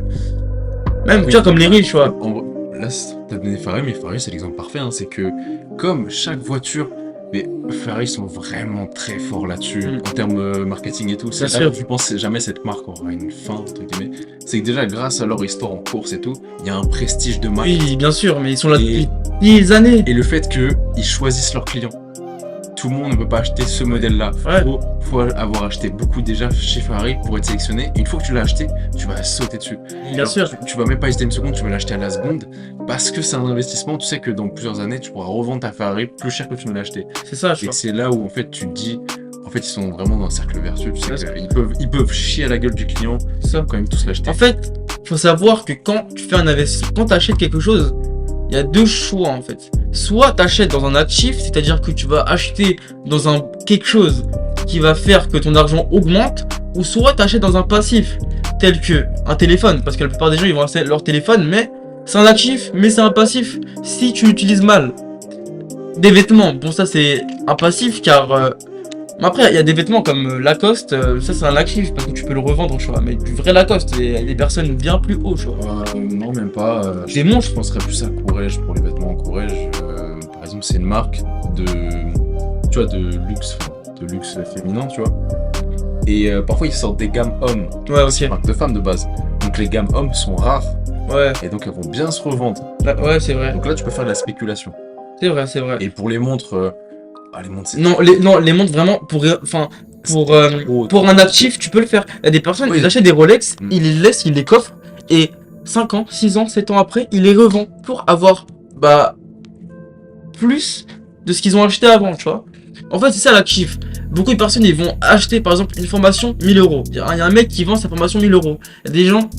Même, Oui. tu vois, comme les riches, tu vois. Là, t'as donné Ferrari, mais Ferrari, c'est l'exemple parfait. Hein, c'est que, comme chaque voiture, mais Ferrari sont vraiment très forts là-dessus, en termes marketing et tout. Bien C'est sûr. là que je pense jamais cette marque aura une fin, entre guillemets. C'est que déjà, grâce à leur histoire en course et tout, il y a un prestige de marque. Oui, bien sûr, mais ils sont là Et- depuis des années. Et le fait qu'ils choisissent leurs clients. Tout le monde ne peut pas acheter ce modèle-là. Ouais. Faut avoir acheté beaucoup déjà chez Ferrari pour être sélectionné. Et une fois que tu l'as acheté, tu vas sauter dessus. Bien Alors, sûr. Tu vas même pas hésiter une seconde, tu vas l'acheter à la seconde. Parce que c'est un investissement. Tu sais que dans plusieurs années, tu pourras revendre ta Ferrari plus cher que tu ne l'as acheté. C'est ça, tu Et vois. c'est là où en fait tu te dis, en fait ils sont vraiment dans un cercle vertueux. Tu sais Parce qu'ils peuvent chier à la gueule du client, C'est ça. quand même tous l'acheter. En fait, faut savoir que quand tu fais un investissement, quand tu achètes quelque chose, il y a deux choix en fait. Soit tu achètes dans un actif, c'est-à-dire que tu vas acheter dans quelque chose qui va faire que ton argent augmente, ou soit tu achètes dans un passif, tel que un téléphone, parce que la plupart des gens ils vont acheter leur téléphone, mais c'est un actif, mais c'est un passif si tu l'utilises mal. Des vêtements, bon ça c'est un passif car mais après, il y a des vêtements comme Lacoste, ça c'est un actif parce que tu peux le revendre, tu vois. Mais du vrai Lacoste, il y a des personnes bien plus haut, tu vois. Non, même pas. Des montres. Je penserais plus à Courrèges pour les vêtements en Courrèges. Par exemple, c'est une marque de, tu vois, de luxe féminin, tu vois. Et parfois ils sortent des gammes hommes. Ouais, C'est une ok. marque de femmes de base. Donc les gammes hommes sont rares Ouais, et donc elles vont bien se revendre. ouais, c'est vrai. Donc là, tu peux faire de la spéculation. C'est vrai, c'est vrai. Et pour les montres, les montres, c'est Non, les montres vraiment pour un actif, tu peux le faire. Il y a des personnes Oui. qui achètent des Rolex, Mm. ils les laissent, ils les coffrent et 5 ans, 6 ans, 7 ans après, ils les revendent pour avoir plus de ce qu'ils ont acheté avant, tu vois. En fait, c'est ça l'actif. Beaucoup de personnes, ils vont acheter par exemple une formation 1000 euros. Il y a un mec qui vend sa formation 1000 euros. Il y a des gens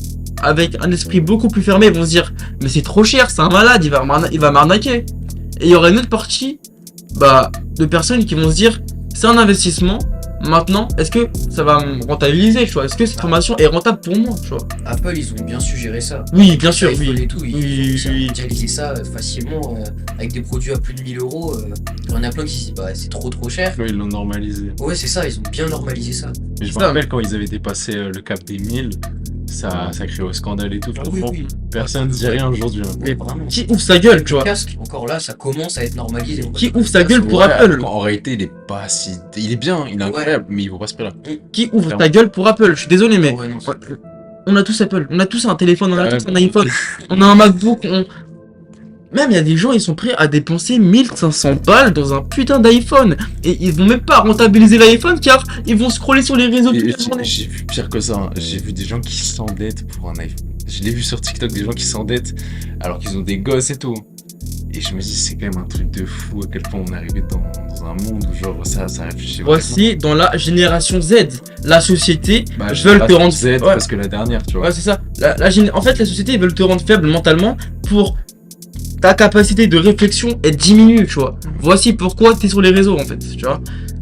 avec un esprit beaucoup plus fermé vont se dire mais c'est trop cher, c'est un malade, il va m'arnaquer. Et il y aura une autre partie de personnes qui vont se dire c'est un investissement. Maintenant, est-ce que ça va me rentabiliser, tu vois? Est-ce que cette formation est rentable pour moi, tu vois? Apple, ils ont bien suggéré ça. Oui, bien sûr, iPhone oui. et tout, ils Oui, ont oui. mondialisé ça facilement avec des produits à plus de 1000 euros. Il y en a plein qui se disent bah c'est trop cher. Là, ils l'ont normalisé. Ouais, c'est ça, ils ont bien normalisé ça. Mais je me Ça. rappelle quand ils avaient dépassé le cap des 1000, ça crée au scandale et tout. Ah Franchement, personne ne dit rien aujourd'hui. Hein. Mais vraiment. qui ouvre sa gueule, tu vois? Casque, encore là, ça commence à être normalisé. Qui ouvre sa gueule pour Ouais, Apple? En réalité, il est pas si. Il est bien, il est incroyable, mais il vaut pas ce prix-là. Qui ouvre ta gueule pour Apple? Je suis désolé, mais Ouais, non, c'est- on a tous Apple, on a tous un téléphone, on a Ouais, tous un iPhone, on a un MacBook, Même il y a des gens, ils sont prêts à dépenser 1500 balles dans un putain d'iPhone. Et ils vont même pas rentabiliser l'iPhone car ils vont scroller sur les réseaux toute Et la journée. J'ai vu pire que ça. Hein. J'ai vu des gens qui s'endettent pour un iPhone. Je l'ai vu sur TikTok, des gens qui s'endettent alors qu'ils ont des gosses et tout. Et je me dis, c'est quand même un truc de fou à quel point on est arrivé dans un monde où genre ça réfléchit Voici dans la génération Z, la société vraiment. Bah, veulent te rendre Z ouais. parce que la dernière, tu vois. Ouais, c'est ça. En fait, la société ils veulent te rendre faible mentalement pour ta capacité de réflexion est diminue, tu vois. Voici pourquoi t'es sur les réseaux, en fait, tu vois.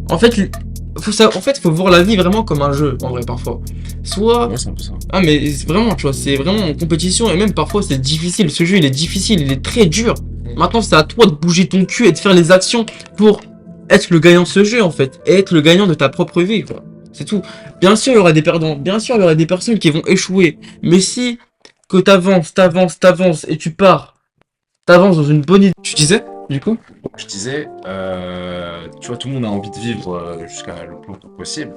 En fait, faut voir la vie vraiment comme un jeu, en vrai, parfois. Soit... Ouais, c'est un peu ça. Ah, mais vraiment, tu vois, c'est vraiment en compétition, et même parfois, c'est difficile. Ce jeu, il est difficile, il est très dur. Maintenant, c'est à toi de bouger ton cul et de faire les actions pour être le gagnant de ce jeu, en fait. Et être le gagnant de ta propre vie, quoi. C'est tout. Bien sûr, il y aura des perdants. Bien sûr, il y aura des personnes qui vont échouer. Mais si que t'avances et tu pars, t'avances dans une bonne idée. Tu disais, du coup? Je disais, tu vois, tout le monde a envie de vivre jusqu'à le plus longtemps possible.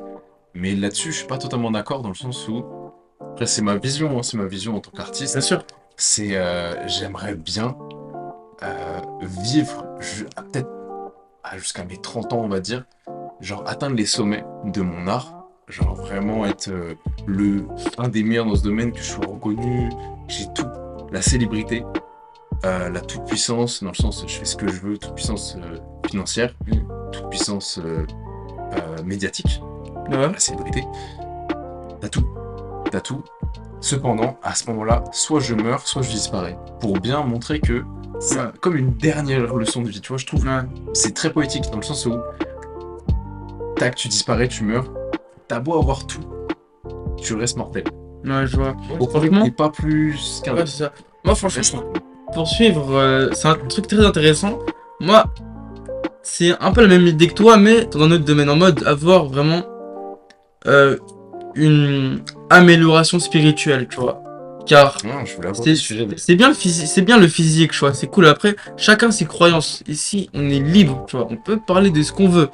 Mais là-dessus, je suis pas totalement d'accord dans le sens où, après, c'est ma vision en tant qu'artiste. Bien sûr. C'est, j'aimerais bien vivre peut-être jusqu'à mes 30 ans, on va dire, genre atteindre les sommets de mon art. Genre vraiment être un des meilleurs dans ce domaine, que je sois reconnu, j'ai tout, la célébrité, la toute-puissance, dans le sens je fais ce que je veux, toute-puissance financière, toute-puissance médiatique, Ouais. la célébrité, t'as tout. Cependant, à ce moment-là, soit je meurs, soit je disparais, pour bien montrer que c'est Ouais. comme une dernière leçon de vie, tu vois, je trouve, Ouais. c'est très poétique, dans le sens où, tac, tu disparais, tu meurs, t'as beau avoir tout, tu restes mortel. Ouais, je vois. Au Franchement, et pas plus qu'un ouais, autre. c'est ça. Moi, Reste franchement, un- pour suivre, c'est un truc très intéressant. Moi, c'est un peu la même idée que toi, mais dans un autre domaine, en mode avoir vraiment une amélioration spirituelle, tu vois. Car Non, je voulais aborder ce sujet. c'est bien le physique, tu vois. C'est cool. Après, chacun ses croyances. Ici, on est libre, tu vois. On peut parler de ce qu'on veut.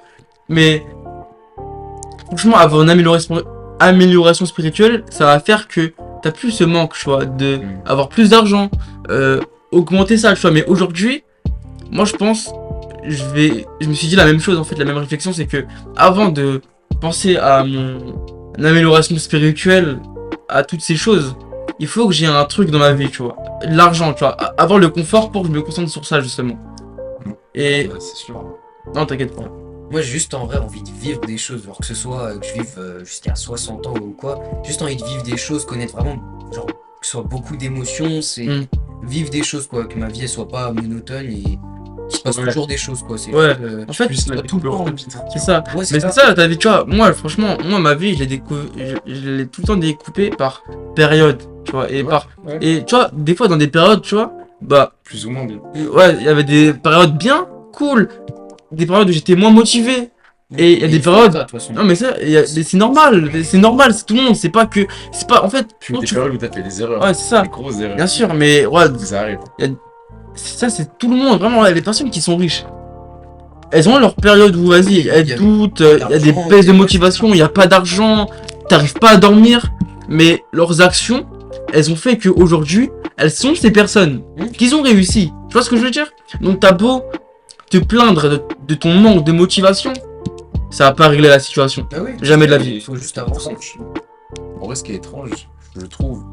Mais franchement, avoir une amélioration spirituelle, ça va faire que t'as plus ce manque, tu vois, de avoir plus d'argent, augmenter ça, tu vois. Mais aujourd'hui, moi, je pense, je me suis dit la même chose, en fait, la même réflexion, c'est que avant de penser à mon amélioration spirituelle, à toutes ces choses, il faut que j'ai un truc dans ma vie, tu vois. L'argent, tu vois. Avoir le confort pour que je me concentre sur ça, justement. Et... C'est sûr. Non, t'inquiète pas. Moi, j'ai juste en vrai envie de vivre des choses, genre que ce soit que je vive jusqu'à 60 ans ou quoi. Juste envie de vivre des choses, connaître vraiment, genre, que ce soit beaucoup d'émotions, c'est vivre des choses, quoi. Que ma vie, elle soit pas monotone et qu'il se passe Ouais. toujours des choses, quoi. C'est Ouais. juste, En fait, Puisse pas la tout le temps. c'est ça. Ouais, Mais c'est ça, ta vie, tu vois. Moi, franchement, ma vie, je l'ai tout le temps découpée par période, tu vois. Et et tu vois, des fois, dans des périodes, tu vois, bah, Plus ou moins bien. ouais, il y avait des périodes bien cool, des périodes où j'étais moins motivé. Et il y a des périodes. Ça, de toute façon. Non, mais ça, c'est normal, c'est tout le monde. C'est pas, en fait. Puis quand des tu- périodes où t'as fait des erreurs. Ouais, c'est ça. Des grosses erreurs. Bien sûr, mais ouais, Ça arrive. ça, c'est tout le monde. Vraiment, les personnes qui sont riches. Elles ont leur période où, vas-y, elles doutent, il y a des baisses de motivation, il n'y a pas d'argent, t'arrives pas à dormir. Mais leurs actions, elles ont fait qu'aujourd'hui, elles sont ces personnes qui ont réussi. Tu vois ce que je veux dire? Donc t'as beau te plaindre de ton manque de motivation, ça va pas régler la situation. Ah oui, Jamais de la vie. il faut juste avancer. En vrai, ce qui est étrange, je trouve,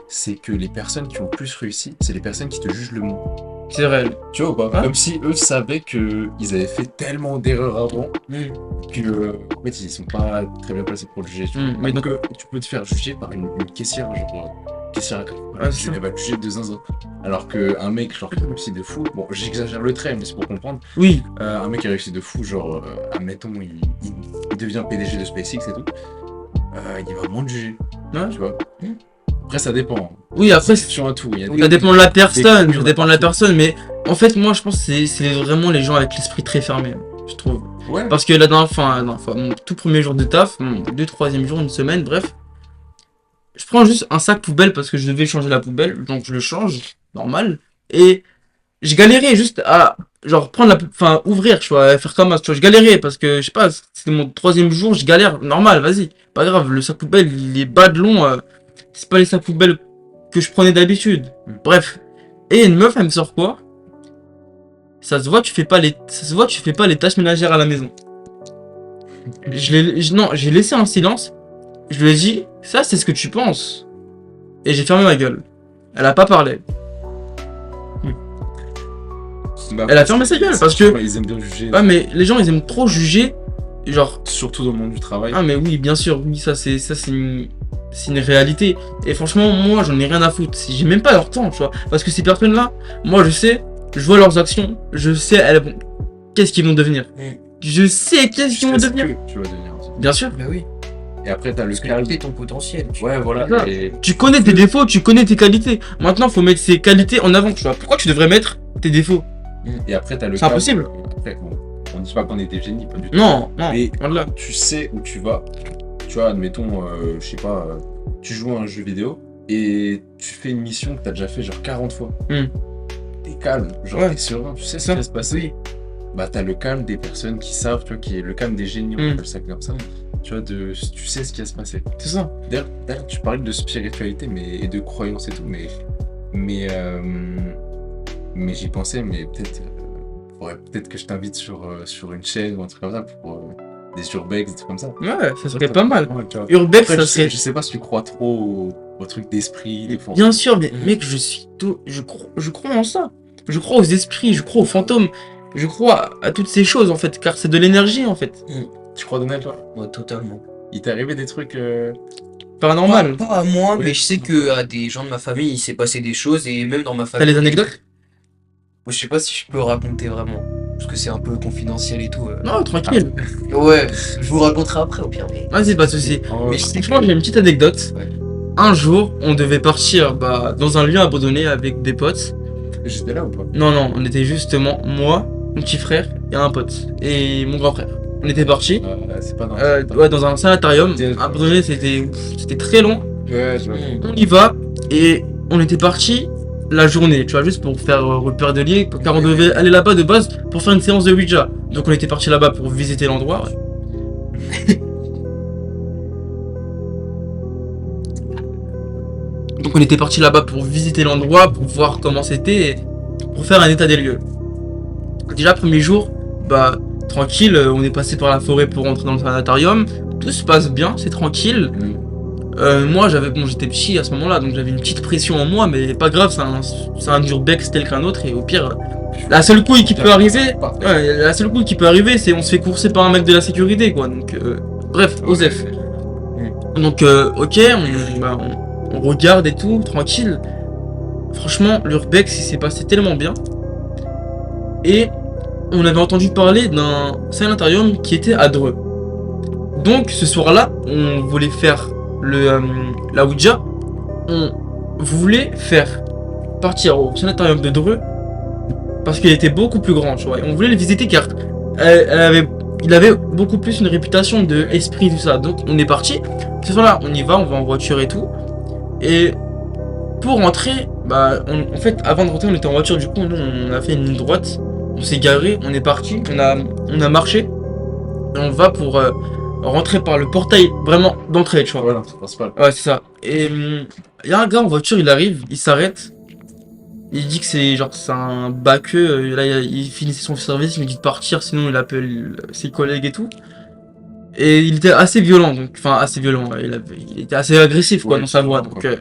c'est que les personnes qui ont plus réussi, c'est les personnes qui te jugent le moins. C'est vrai. Tu vois ou pas? Hein? Comme si eux savaient qu'ils avaient fait tellement d'erreurs avant que en fait, ils sont pas très bien placés pour le juger. Tu vois. Mais donc, Tu peux te faire juger par une caissière, genre caissière à café. Ouais, c'est ça. Elle va te juger de zinzin. Alors qu'un mec, genre, qui a réussi de fou, bon, j'exagère le trait, mais c'est pour comprendre. oui, Un mec qui a réussi de fou, genre, admettons, il devient PDG de SpaceX et tout, il va moins te juger. Ouais. Tu vois. Après, ça dépend. oui, après, C'est sur un tout. Il y a ça dépend de la personne, des ça couilles, dépend de la partout. personne, mais en fait, moi, je pense que c'est vraiment les gens avec l'esprit très fermé, je trouve. Ouais. Parce que la dernière fois, mon tout premier jour de taf, mon 2-3e jour, une semaine, bref, je prends juste un sac poubelle parce que je devais changer la poubelle, donc je le change, normal, et je galérais juste à, genre, ouvrir, tu vois, faire comme ça, tu vois, je galérais parce que, je sais pas, c'était mon 3e jour, je galère, normal, vas-y, pas grave, le sac poubelle, il est bas de long, c'est pas les sacs poubelles que je prenais d'habitude, bref. Et une meuf, elle me sort quoi? Ça se voit, tu fais pas les tâches ménagères à la maison. Non, j'ai laissé un silence. Je lui ai dit, ça c'est ce que tu penses. Et j'ai fermé ma gueule. Elle a pas parlé. Bah, Elle a fermé sa gueule parce que. Ouais, ils aiment bien juger. Ouais, mais les gens, ils aiment trop juger. Genre, Surtout dans le monde du travail. ah, mais oui, bien sûr, oui, c'est une réalité. Et franchement, moi, j'en ai rien à foutre. J'ai même pas leur temps, tu vois. Parce que ces personnes-là, moi, je sais, je vois leurs actions, je sais, qu'est-ce qu'ils vont devenir. Je sais qu'est-ce qu'ils vont Jusqu'à ce devenir. que tu vas devenir aussi. Bien sûr. Bah oui. Et après, t'as le Parce que calme. tu ton potentiel. Ouais, voilà. Ça. Et Tu connais tes défauts, tu connais tes qualités. Maintenant, faut mettre ces qualités en avant, tu vois. Pourquoi tu devrais mettre tes défauts? après, t'as le C'est calme. impossible. Après, bon, on dit pas qu'on est des génies, pas du tout. Non, non. Mais Voilà. tu sais où tu vas. Tu vois, admettons, je sais pas, tu joues à un jeu vidéo et tu fais une mission que t'as déjà fait genre 40 fois. T'es calme, genre Ouais. t'es serein, tu sais ce Ça. qui va se passer. Bah, t'as le calme des personnes qui savent, tu vois, qui est le calme des génies, on appelle ça comme ça. Tu vois, tu sais ce qui va se passer. C'est ça. D'ailleurs, tu parlais de spiritualité et de croyance et tout, mais j'y pensais, mais peut-être faudrait peut-être que je t'invite sur une chaîne ou un truc comme ça pour des urbex, des trucs comme ça. Ouais, ça serait pas mal. Ouais, tu vois. Urbex, Après, ça serait. je sais pas si tu crois trop au truc d'esprit, des fantômes. Bien sûr, mais mec, je crois en ça. Je crois aux esprits, je crois aux fantômes. Je crois à toutes ces choses, en fait, car c'est de l'énergie, en fait. Tu crois, Donald, toi? Ouais, totalement. Il t'est arrivé des trucs. Paranormal. Pas à moi, Oui. mais je sais que à des gens de ma famille, il s'est passé des choses et même dans ma T'as famille. les anecdotes? Je sais pas si je peux raconter vraiment. Parce que c'est un peu confidentiel et tout. Non, tranquille. Ouais, je vous raconterai après au pire. Mais... Vas-y, pas de soucis. Oh, Mais je sais Franchement, j'ai une petite anecdote. Ouais. Un jour, on devait partir dans un lieu abandonné avec des potes. J'étais là ou pas? Non, non, on était justement moi, mon petit frère et un pote. Et mon grand frère. On était partis. C'est pas dans. Ouais, dans un sanatorium. C'était- Abandonné, c'était très long. Ouais, je vois. On y va et on était parti la journée, tu vois, juste pour faire repère de lier, car on devait aller là-bas de base pour faire une séance de Ouija. Donc on était parti là-bas pour visiter l'endroit. Ouais. Donc on était parti là-bas pour visiter l'endroit, pour voir comment c'était, et pour faire un état des lieux. Déjà premier jour, bah tranquille, on est passé par la forêt pour rentrer dans le sanatorium. Tout se passe bien, c'est tranquille. Moi j'étais petit à ce moment-là, donc j'avais une petite pression en moi, mais pas grave, c'est un urbex tel qu'un autre, et au pire, la seule couille qui peut arriver, c'est on se fait courser par un mec de la sécurité, quoi. Donc bref, Osef. Donc ok, on regarde et tout, tranquille. Franchement, l'urbex il s'est passé tellement bien. Et on avait entendu parler d'un sanatorium qui était à Dreux. Donc ce soir-là, on voulait faire la Ouija. On voulait faire partir au sanatorium de Dreux parce qu'il était beaucoup plus grand, tu vois. Et on voulait le visiter car il avait beaucoup plus une réputation de esprit, tout ça. Donc on est parti. Ce soir-là, on y va, on va en voiture et tout. Et pour rentrer, en fait, avant de rentrer, on était en voiture. Du coup, nous, on a fait une ligne droite. On s'est garé, on est parti, on a marché. Et on va pour rentrer par le portail vraiment d'entrée, tu vois. Voilà, c'est principal. Ouais, c'est ça. Et il y a un gars en voiture, il arrive, il s'arrête. Il dit que c'est un baqueux. Là, il finissait son service, il lui dit de partir, sinon il appelle ses collègues et tout. Et il était assez violent, assez violent. Il était assez agressif, quoi, Ouais, dans sa voix. quoi. Donc,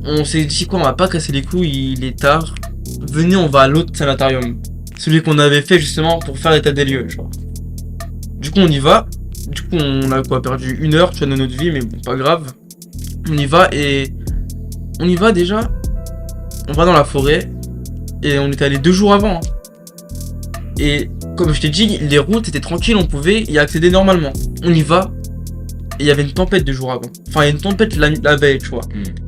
on s'est dit quoi, on va pas casser les couilles, il est tard. Venez, on va à l'autre sanatorium. Celui qu'on avait fait justement pour faire l'état des lieux, genre. Du coup, on y va. Du coup, on a perdu 1 heure, tu vois, de notre vie, mais bon, pas grave. On y va et... On y va déjà. On va dans la forêt. Et on était allé 2 jours avant. Hein. Et comme je t'ai dit, les routes étaient tranquilles, on pouvait y accéder normalement. On y va. Et il y avait une tempête 2 jours avant. Enfin, il y a une tempête la veille, tu vois.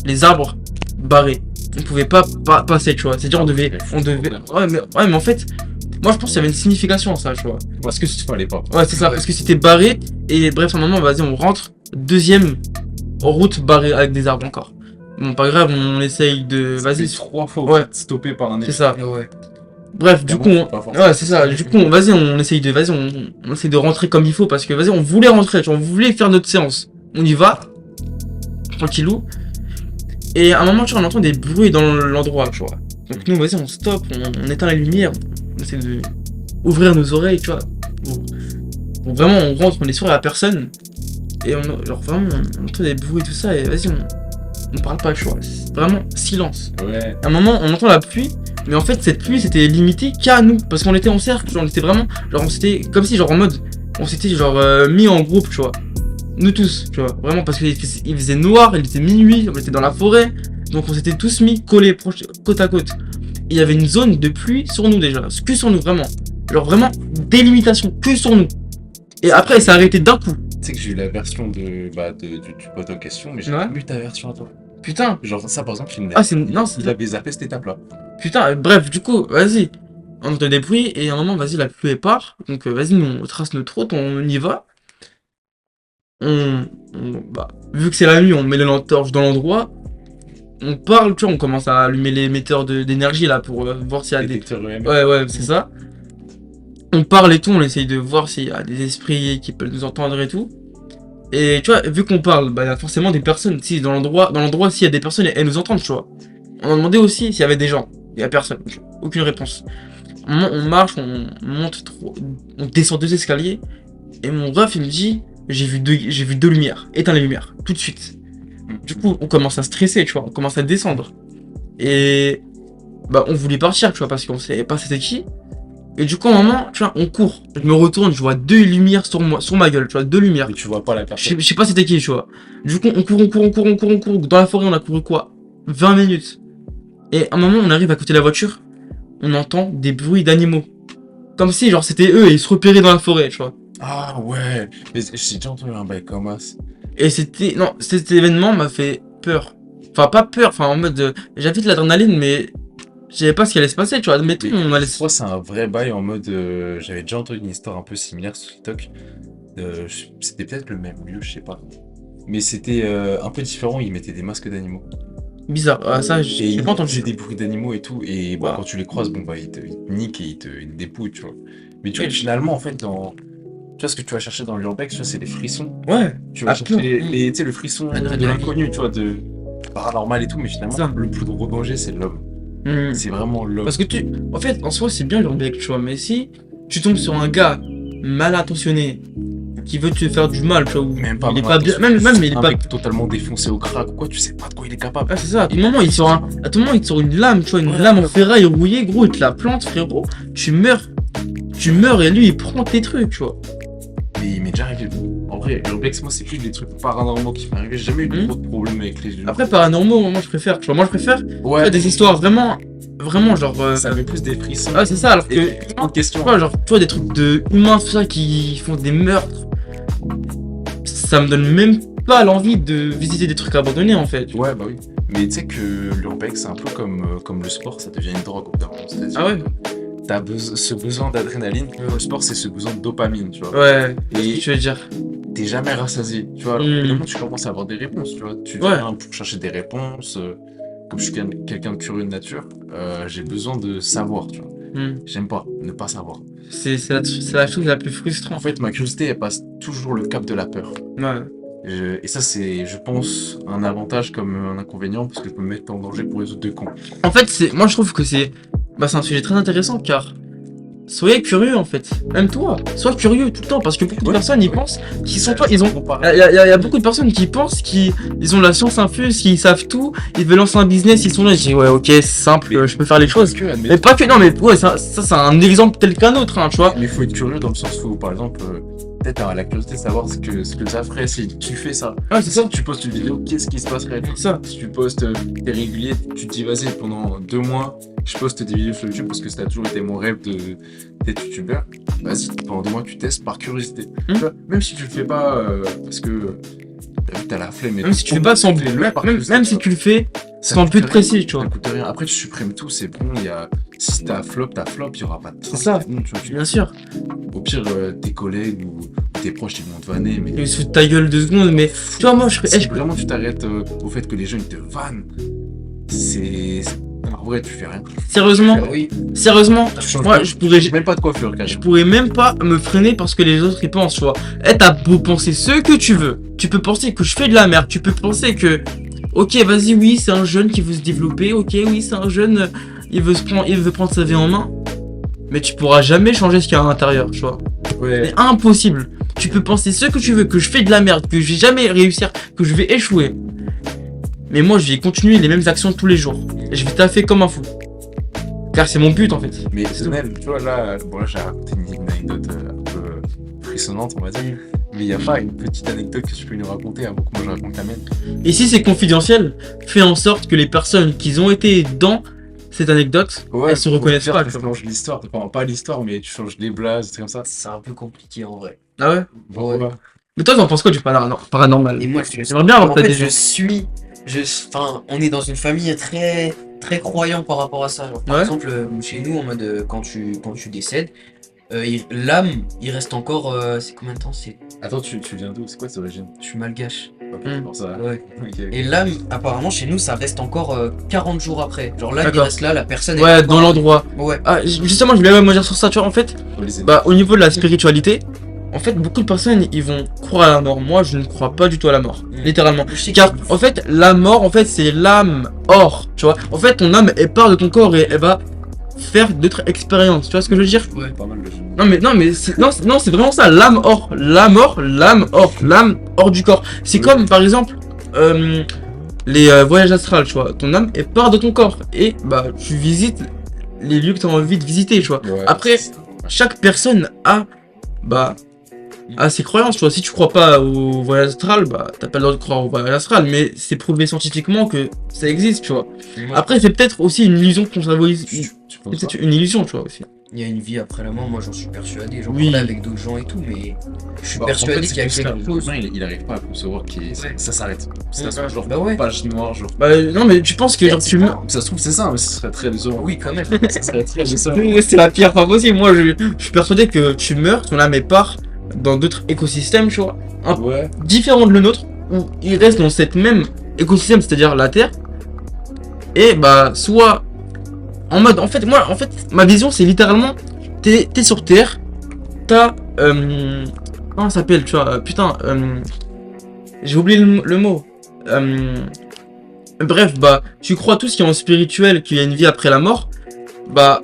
Les arbres barrés. On pouvait pas passer, tu vois. C'est-à-dire, on devait... Ouais, mais en fait... Moi, je pense qu'il y avait une signification à ça, tu vois. Parce que tu fallait pas. Ouais, c'est ça, parce que c'était barré. Et bref, à un moment, vas-y, on rentre. 2e route barrée avec des arbres encore. Bon, pas grave, on essaye de... Vas-y, 3 fois Ouais. stoppé par un c'est ça. Ouais. Bref, du coup, Pas forcément. ouais, c'est ça. Du coup, vas-y, on essaye de rentrer comme il faut parce que, vas-y, on voulait rentrer, tu vois, on voulait faire notre séance. On y va, tranquillou. Et à un moment, tu vois, on entend des bruits dans l'endroit, tu vois. Donc nous, vas-y, on stoppe, on éteint la lumière, on essaie de ouvrir nos oreilles, tu vois. Bon, vraiment, on rentre, on est sûr à la personne. Et vraiment, on entend des bruits, tout ça, et vas-y, on parle pas, tu vois. C'est vraiment silence. Ouais. À un moment, on entend la pluie, Mais en fait, cette pluie, c'était limité qu'à nous. Parce qu'on était en cercle, genre, on était vraiment. Genre, on s'était. Comme si, genre, en mode. On s'était, genre, mis en groupe, tu vois. Nous tous, tu vois. Vraiment, parce qu'il faisait noir, il était minuit, on était dans la forêt. Donc, on s'était tous mis collés, proches, côte à côte. Et il y avait une zone de pluie sur nous, déjà. Que sur nous, vraiment. Genre, vraiment, délimitation, que sur nous. Et après, ça a arrêté d'un coup. Tu sais que j'ai eu la version du pote en question, mais j'ai Ouais. pas eu ta version à toi. Putain. Genre, ça, par exemple, Ah, c'est. Non, c'est. il avait zappé cette étape-là. Putain, bref, du coup, vas-y. On entend des bruits et à un moment, vas-y, la pluie elle part. Donc, vas-y, nous, on trace notre route, on y va. Bah, vu que c'est la nuit, on met les lanternes dans l'endroit. On parle, tu vois, on commence à allumer les émetteurs d'énergie là pour voir s'il y a des. Détecteur EMF. Ouais, c'est ça. On parle et tout, on essaye de voir s'il y a des esprits qui peuvent nous entendre et tout. Et tu vois, vu qu'on parle, bah, il y a forcément des personnes. Si, dans l'endroit, s'il y a des personnes, elles nous entendent, tu vois. On a demandé aussi s'il y avait des gens. Il y a personne. Aucune réponse. On marche, on monte, on descend 2 escaliers. Et mon ref, il me dit, j'ai vu deux lumières. Éteins les lumières, tout de suite. Du coup, on commence à stresser, tu vois. On commence à descendre. Et bah, on voulait partir, tu vois, parce qu'on savait pas c'était qui. Et du coup, à un moment, tu vois, on court. Je me retourne, je vois 2 lumières sur moi, sur ma gueule, tu vois, 2 lumières. Mais tu vois pas la personne. Je sais pas c'était qui, tu vois. Du coup, on court. Dans la forêt, on a couru quoi? 20 minutes. Et à un moment, on arrive à côté de la voiture. On entend des bruits d'animaux. Comme si, genre, c'était eux et ils se repéraient dans la forêt, tu vois. Ah ouais. Mais j'ai déjà entendu un bail comme ça. Et c'était. Non, cet événement m'a fait peur. Enfin, pas peur, enfin, en mode. J'avais de l'adrénaline, mais. Je savais pas ce qui allait se passer, tu vois. Admettons, on allait. Moi, c'est un vrai bail en mode. J'avais déjà entendu une histoire un peu similaire sur TikTok. C'était peut-être le même lieu, je sais pas. Mais c'était un peu différent, ils mettaient des masques d'animaux. Bizarre. Ah, ça, Et j'ai ils pas entendu. faisaient des bruits d'animaux et tout. Et bah, Wow. quand tu les croises, bon, bah, ils te niquent et ils te dépouillent, tu vois. Mais tu Et- vois, finalement, en fait, tu vois, ce que tu vas chercher dans l'urbex, tu vois, c'est des frissons. Ouais. Tu vas Ah, chercher pur. tu sais, le frisson de Adrénaline. l'inconnu, tu vois, de paranormal et tout. Mais finalement, Ça. le plus gros danger, c'est l'homme. Hmm. C'est vraiment l'homme. Parce que en fait, en soi, c'est bien l'urbex, tu vois, mais si tu tombes sur un gars mal intentionné qui veut te faire du mal, tu vois, ou Même pas il est mal pas bien, intentionné, même il est un pas. mec totalement défoncé au crack ou quoi, tu sais pas de quoi il est capable. Ah, c'est ça, à tout moment, à tout moment, il te sort une lame, tu vois, une Ouais. lame en ferraille rouillée, gros, il te la plante, frérot, tu meurs. Tu meurs et lui, il prend tes trucs, tu vois. Mais il m'est déjà arrivé. En vrai, l'urbex, moi, c'est plus des trucs paranormaux qui m'est arrivé. J'ai jamais eu de gros problèmes avec les humains. Après, paranormaux, moi, je préfère, tu vois, moi, je préfère Ouais, des histoires vraiment, genre. ça met plus des frissons. Ah, c'est ça, alors que. Et une Tu question. vois, genre, tu vois, des trucs de humains, tout ça, qui font des meurtres. Ça me donne même pas l'envie de visiter des trucs abandonnés, en fait. Ouais, bah oui. Mais tu sais que l'urbex, c'est un peu comme le sport, ça devient une drogue au bout d'un moment. C'est-à-dire Ah ouais? que t'as ce besoin d'adrénaline. Le sport, c'est ce besoin de dopamine, tu vois. Ouais, Et je veux dire. t'es jamais rassasié, tu vois. Alors, Mm. évidemment, tu commences à avoir des réponses, tu vois. Tu Ouais. viens pour chercher des réponses. Comme je suis quelqu'un de curieux de nature, j'ai besoin de savoir, tu vois. Hmm. J'aime pas ne pas savoir. C'est la chose la plus En frustrante. fait, ma curiosité, elle passe toujours le cap de la peur. Ouais. Et ça, c'est, je pense, un avantage comme un inconvénient, parce que je peux me mettre en danger pour les autres deux cons. En fait, moi je trouve que c'est un sujet très intéressant car soyez curieux en fait. Même toi, sois curieux tout le temps parce que beaucoup de Ouais, personnes y ouais. pensent, qui sont pas, ils ont. Comparé- Il y a beaucoup de personnes qui pensent qu'ils ont la science infuse, qu'ils savent tout, ils veulent lancer un business, ils sont là, ils disent ouais ok c'est simple, je peux faire les choses. Parce que, Mais admettons, pas que, non mais ouais ça c'est un exemple tel qu'un autre, hein, tu vois. mais faut être curieux dans le sens où, par exemple, peut-être avoir la curiosité de savoir ce que ça ferait si tu fais ça. Ouais c'est ça, Si tu postes une vidéo, qu'est-ce qui se passerait? c'est ça. Si tu postes, t'es régulier, tu te dis vas-y pendant 2 mois, je poste des vidéos sur YouTube parce que ça a toujours été mon rêve d'être youtubeur. Vas-y, pendant 2 mois tu testes par curiosité. Tu vois, même si tu le fais pas parce que t'as la flemme. Même si tu fais pas sans fais-le par même curiosité, si tu le fais ça sans coûte but rien, précis, tu vois. Ça coûte rien. Après tu supprimes tout, c'est bon. Si t'as flop, il y aura pas de C'est ça. bon, tu vois, Bien sûr. au pire, tes collègues ou tes proches ils vont te vanner, mais Ils se foutent de ta gueule 2 secondes, mais tu vois moi je si vraiment tu t'arrêtes au fait que les gens ils te vannent, en vrai tu fais rien. sérieusement, Oui. sérieusement, Tu changes moi pas- je pourrais tu changes même pas de coiffure je carrément. pourrais même pas me freiner parce que les autres ils pensent, tu vois. Eh, t'as beau penser ce que tu veux. Tu peux penser que je fais de la merde. Tu peux penser que, ok, vas-y, oui, c'est un jeune qui veut se développer. Ok, oui, c'est un jeune, il veut prendre sa vie en main. Mais tu pourras jamais changer ce qu'il y a à l'intérieur, tu vois. Ouais. C'est impossible. Tu peux penser ce que tu veux, que je fais de la merde, que je vais jamais réussir, que je vais échouer. Mais moi, je vais continuer les mêmes actions tous les jours. Et je vais taffer comme un fou. car c'est mon but en fait. Mais C'est tout. même, tu vois, là, bon, là j'ai raconté une anecdote un peu frissonnante, on va dire. Mais il n'y a pas une petite anecdote que tu peux nous raconter avant que moi je raconte la mienne. Et si c'est confidentiel, fais en sorte que les personnes qui ont été dans cette anecdote, elles se reconnaissent pas. Tu changes l'histoire, enfin pas l'histoire, mais tu changes les blases, c'est comme ça. C'est un peu compliqué en vrai. Ah ouais? Pourquoi? Mais toi, t'en penses quoi du paranormal? Et moi, J'aimerais bien avoir en ta fait, vision. enfin, on est dans une famille très, très croyant par rapport à ça. Genre, par Ouais. exemple, chez nous, en mode, quand tu décèdes, l'âme, il reste encore, c'est combien de temps? Attends, tu viens d'où? C'est quoi tes origines? Je suis malgache. Ok, Hmm. c'est pour ça. Ouais. Ok. Et l'âme, apparemment, chez nous, ça reste encore 40 jours après. Genre là, il D'accord. reste là, la personne. Ouais, est dans encore- l'endroit. Ouais. Ah, justement, je voulais même dire sur ça, tu vois, en fait, bah, au niveau de la spiritualité, en fait, beaucoup de personnes, ils vont croire à la mort. Moi, je ne crois pas du tout à la mort, littéralement. Je sais Car, que- en fait, la mort, en fait, c'est l'âme hors, tu vois. En fait, ton âme, elle part de ton corps et elle va faire d'autres expériences, tu vois ce que je veux dire? Ouais. Pas mal de choses. Non, mais c'est vraiment ça, l'âme hors, l'âme hors du corps. C'est Oui. comme, par exemple, les voyages astrales, tu vois. Ton âme, elle part de ton corps et, bah, tu visites les lieux que tu as envie de visiter, tu vois. Ouais, Après, c'est ça. chaque personne a, bah, a ses croyances, tu vois. Si tu crois pas au voyage astral, bah, t'as pas le droit de croire au voyage astral, mais c'est prouvé scientifiquement que ça existe, tu vois. Après, c'est peut-être aussi une illusion qu'on savorise. Tu C'est penses peut-être une illusion, tu vois, aussi. Il y a une vie après la mort, moi j'en suis persuadé. J'en Oui. parlais avec d'autres gens et tout, mais je suis Bah, persuadé en fait, qu'il y a c'est quelque que chose. l'humain, il arrive pas à concevoir que ça s'arrête. Ça se Ouais. genre Bah ouais. page noire, genre. Bah, non, mais tu penses que, genre, tu meurs. Ça se trouve, c'est ça, mais ce serait très décevant. Oui, quand même. Ça serait très décevant. C'est la pire fois possible. Moi, je suis persuadé que tu meurs, ton âme est part dans d'autres écosystèmes, tu vois, Ouais. différents de le nôtre, où il reste dans cette même écosystème, c'est-à-dire la Terre. Et bah, soit en mode, en fait, ma vision, c'est littéralement, t'es sur Terre, t'as, comment ça s'appelle, tu vois, putain, j'ai oublié le mot. Bref, bah, tu crois tout ce qui est en spirituel, qu'il y a une vie après la mort, bah,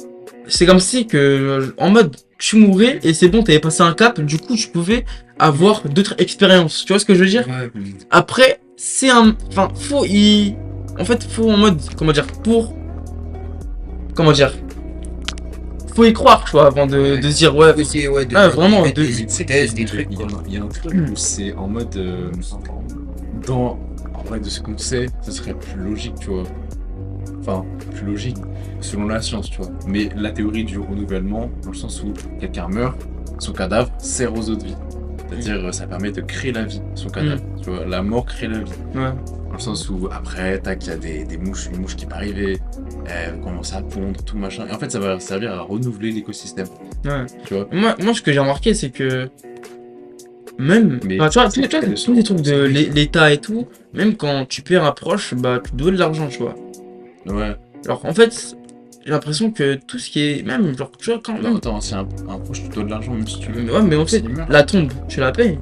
c'est comme si que, en mode, tu mourais et c'est bon, t'avais passé un cap, du coup, tu pouvais avoir d'autres expériences. Tu vois ce que je veux dire? Ouais. Après, c'est un, enfin, en fait, faut en mode, comment dire, faut y croire, tu vois, avant de se dire, ouais, Essayer, ouais, Ah, vraiment, mettre de- des hypothèses, des trucs. quoi. Il y a un truc où c'est en mode. En vrai, de ce qu'on sait, ce serait plus logique, tu vois. Enfin, plus logique, selon la science, tu vois. Mais la théorie du renouvellement, dans le sens où quelqu'un meurt, son cadavre sert aux autres vies. C'est-à-dire, ça permet de créer la vie, son cadavre. Tu vois, la mort crée la vie. ouais. Dans le sens où, après, tac, il y a des mouches, une mouche qui peut arriver, elle commence à pondre, tout machin. Et en fait, ça va servir à renouveler l'écosystème, Ouais. tu vois. Moi, ce que j'ai remarqué, c'est que même, Mais enfin, tu vois, c'est très tous les trucs de l'État et tout, même quand tu perds un proche, bah, tu dois de l'argent, tu vois. Ouais. Alors, en fait, j'ai l'impression que tout ce qui est, même, genre, tu vois, quand Non, même, attends, c'est un proche, tu dois de l'argent, même si tu veux. ouais, mais en fait, S'il meurt. la tombe, tu la payes.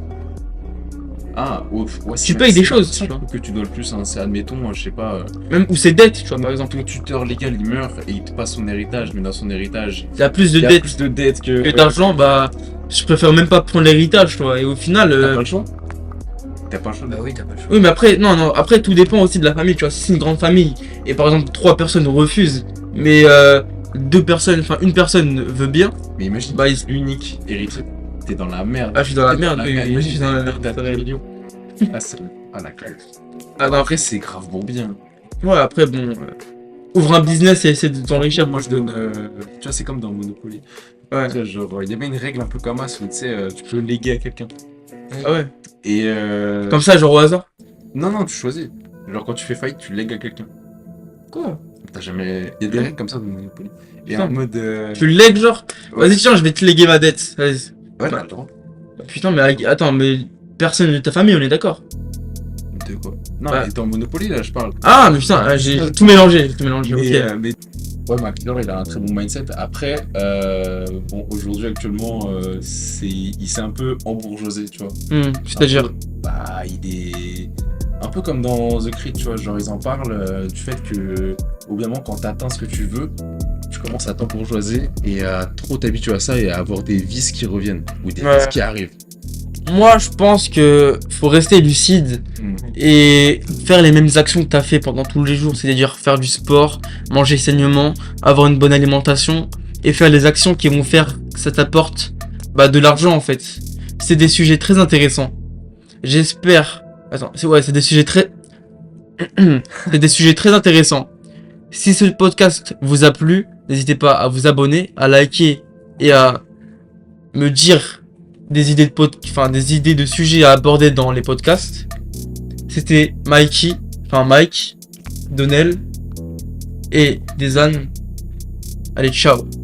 Ah, ouf, ouais, Tu payes des choses, C'est tu vois. que tu dois le plus, hein, c'est admettons, je sais pas, Même, ou c'est dette, tu vois, par exemple. ton tuteur légal il meurt et il te passe son héritage, mais dans son héritage, Il y a plus de il y a dettes plus de dettes que. que d'argent, bah, je préfère même pas prendre l'héritage, tu vois. Et au final, T'as pas le choix. T'as pas le choix. Bah oui, t'as pas le choix. oui, mais après, non, après, tout dépend aussi de la famille, tu vois. Si c'est une grande famille, et par exemple, 3 personnes refusent, mais une personne veut bien, Mais imagine, bah, unique héritier, t'es dans la merde. ah, je suis dans la T'es merde, oui, oui, je imagine, suis dans la t'as merde. 3 millions. Ah, c'est. Ah, la claque. Ah, non, Après, c'est grave bon bien. ouais, après, bon, ouvre un business et essaie de t'enrichir. Moi, je donne. Tu vois, c'est comme dans Monopoly. Ouais. Tu vois, genre, il y avait une règle un peu comme ça où tu sais, tu peux léguer à quelqu'un. Ah ouais. Et. Comme ça, genre au hasard. Non, tu choisis. Genre, quand tu fais faillite, tu lègues à quelqu'un. Quoi? T'as jamais. Il y a des règles comme ça dans Monopoly. Et Putain. en mode. Tu le lègues, genre? Ouais. Vas-y, tiens, je vais te léguer ma dette. Vas-y. Ouais, t'as le droit. Putain, mais attends, mais personne de ta famille, on est d'accord? De quoi? Non, Ouais. mais dans Monopoly, là, je parle. Ah, mais putain, j'ai tout mélangé, ok. Mais ouais, McLaren, il a un très bon mindset. Après, bon, aujourd'hui, actuellement, il s'est un peu embourgeoisé, tu vois. C'est-à-dire? Un peu, bah, il est un peu comme dans The Creed, tu vois. Genre, ils en parlent du fait que, évidemment, quand t'atteins ce que tu veux, tu commences à t'embourgeoiser et à trop t'habituer à ça et à avoir des vices qui reviennent ou des Ouais. vices qui arrivent. moi, je pense que faut rester lucide et faire les mêmes actions que t'as fait pendant tous les jours, c'est-à-dire faire du sport, manger sainement, avoir une bonne alimentation et faire les actions qui vont faire que ça t'apporte de l'argent en fait. C'est des sujets très intéressants. J'espère. Attends, c'est des sujets très. C'est des sujets très intéressants. Si ce podcast vous a plu, n'hésitez pas à vous abonner, à liker et à me dire des idées des idées de sujets à aborder dans les podcasts. C'était Mike, Donnell et Desan. Allez, ciao.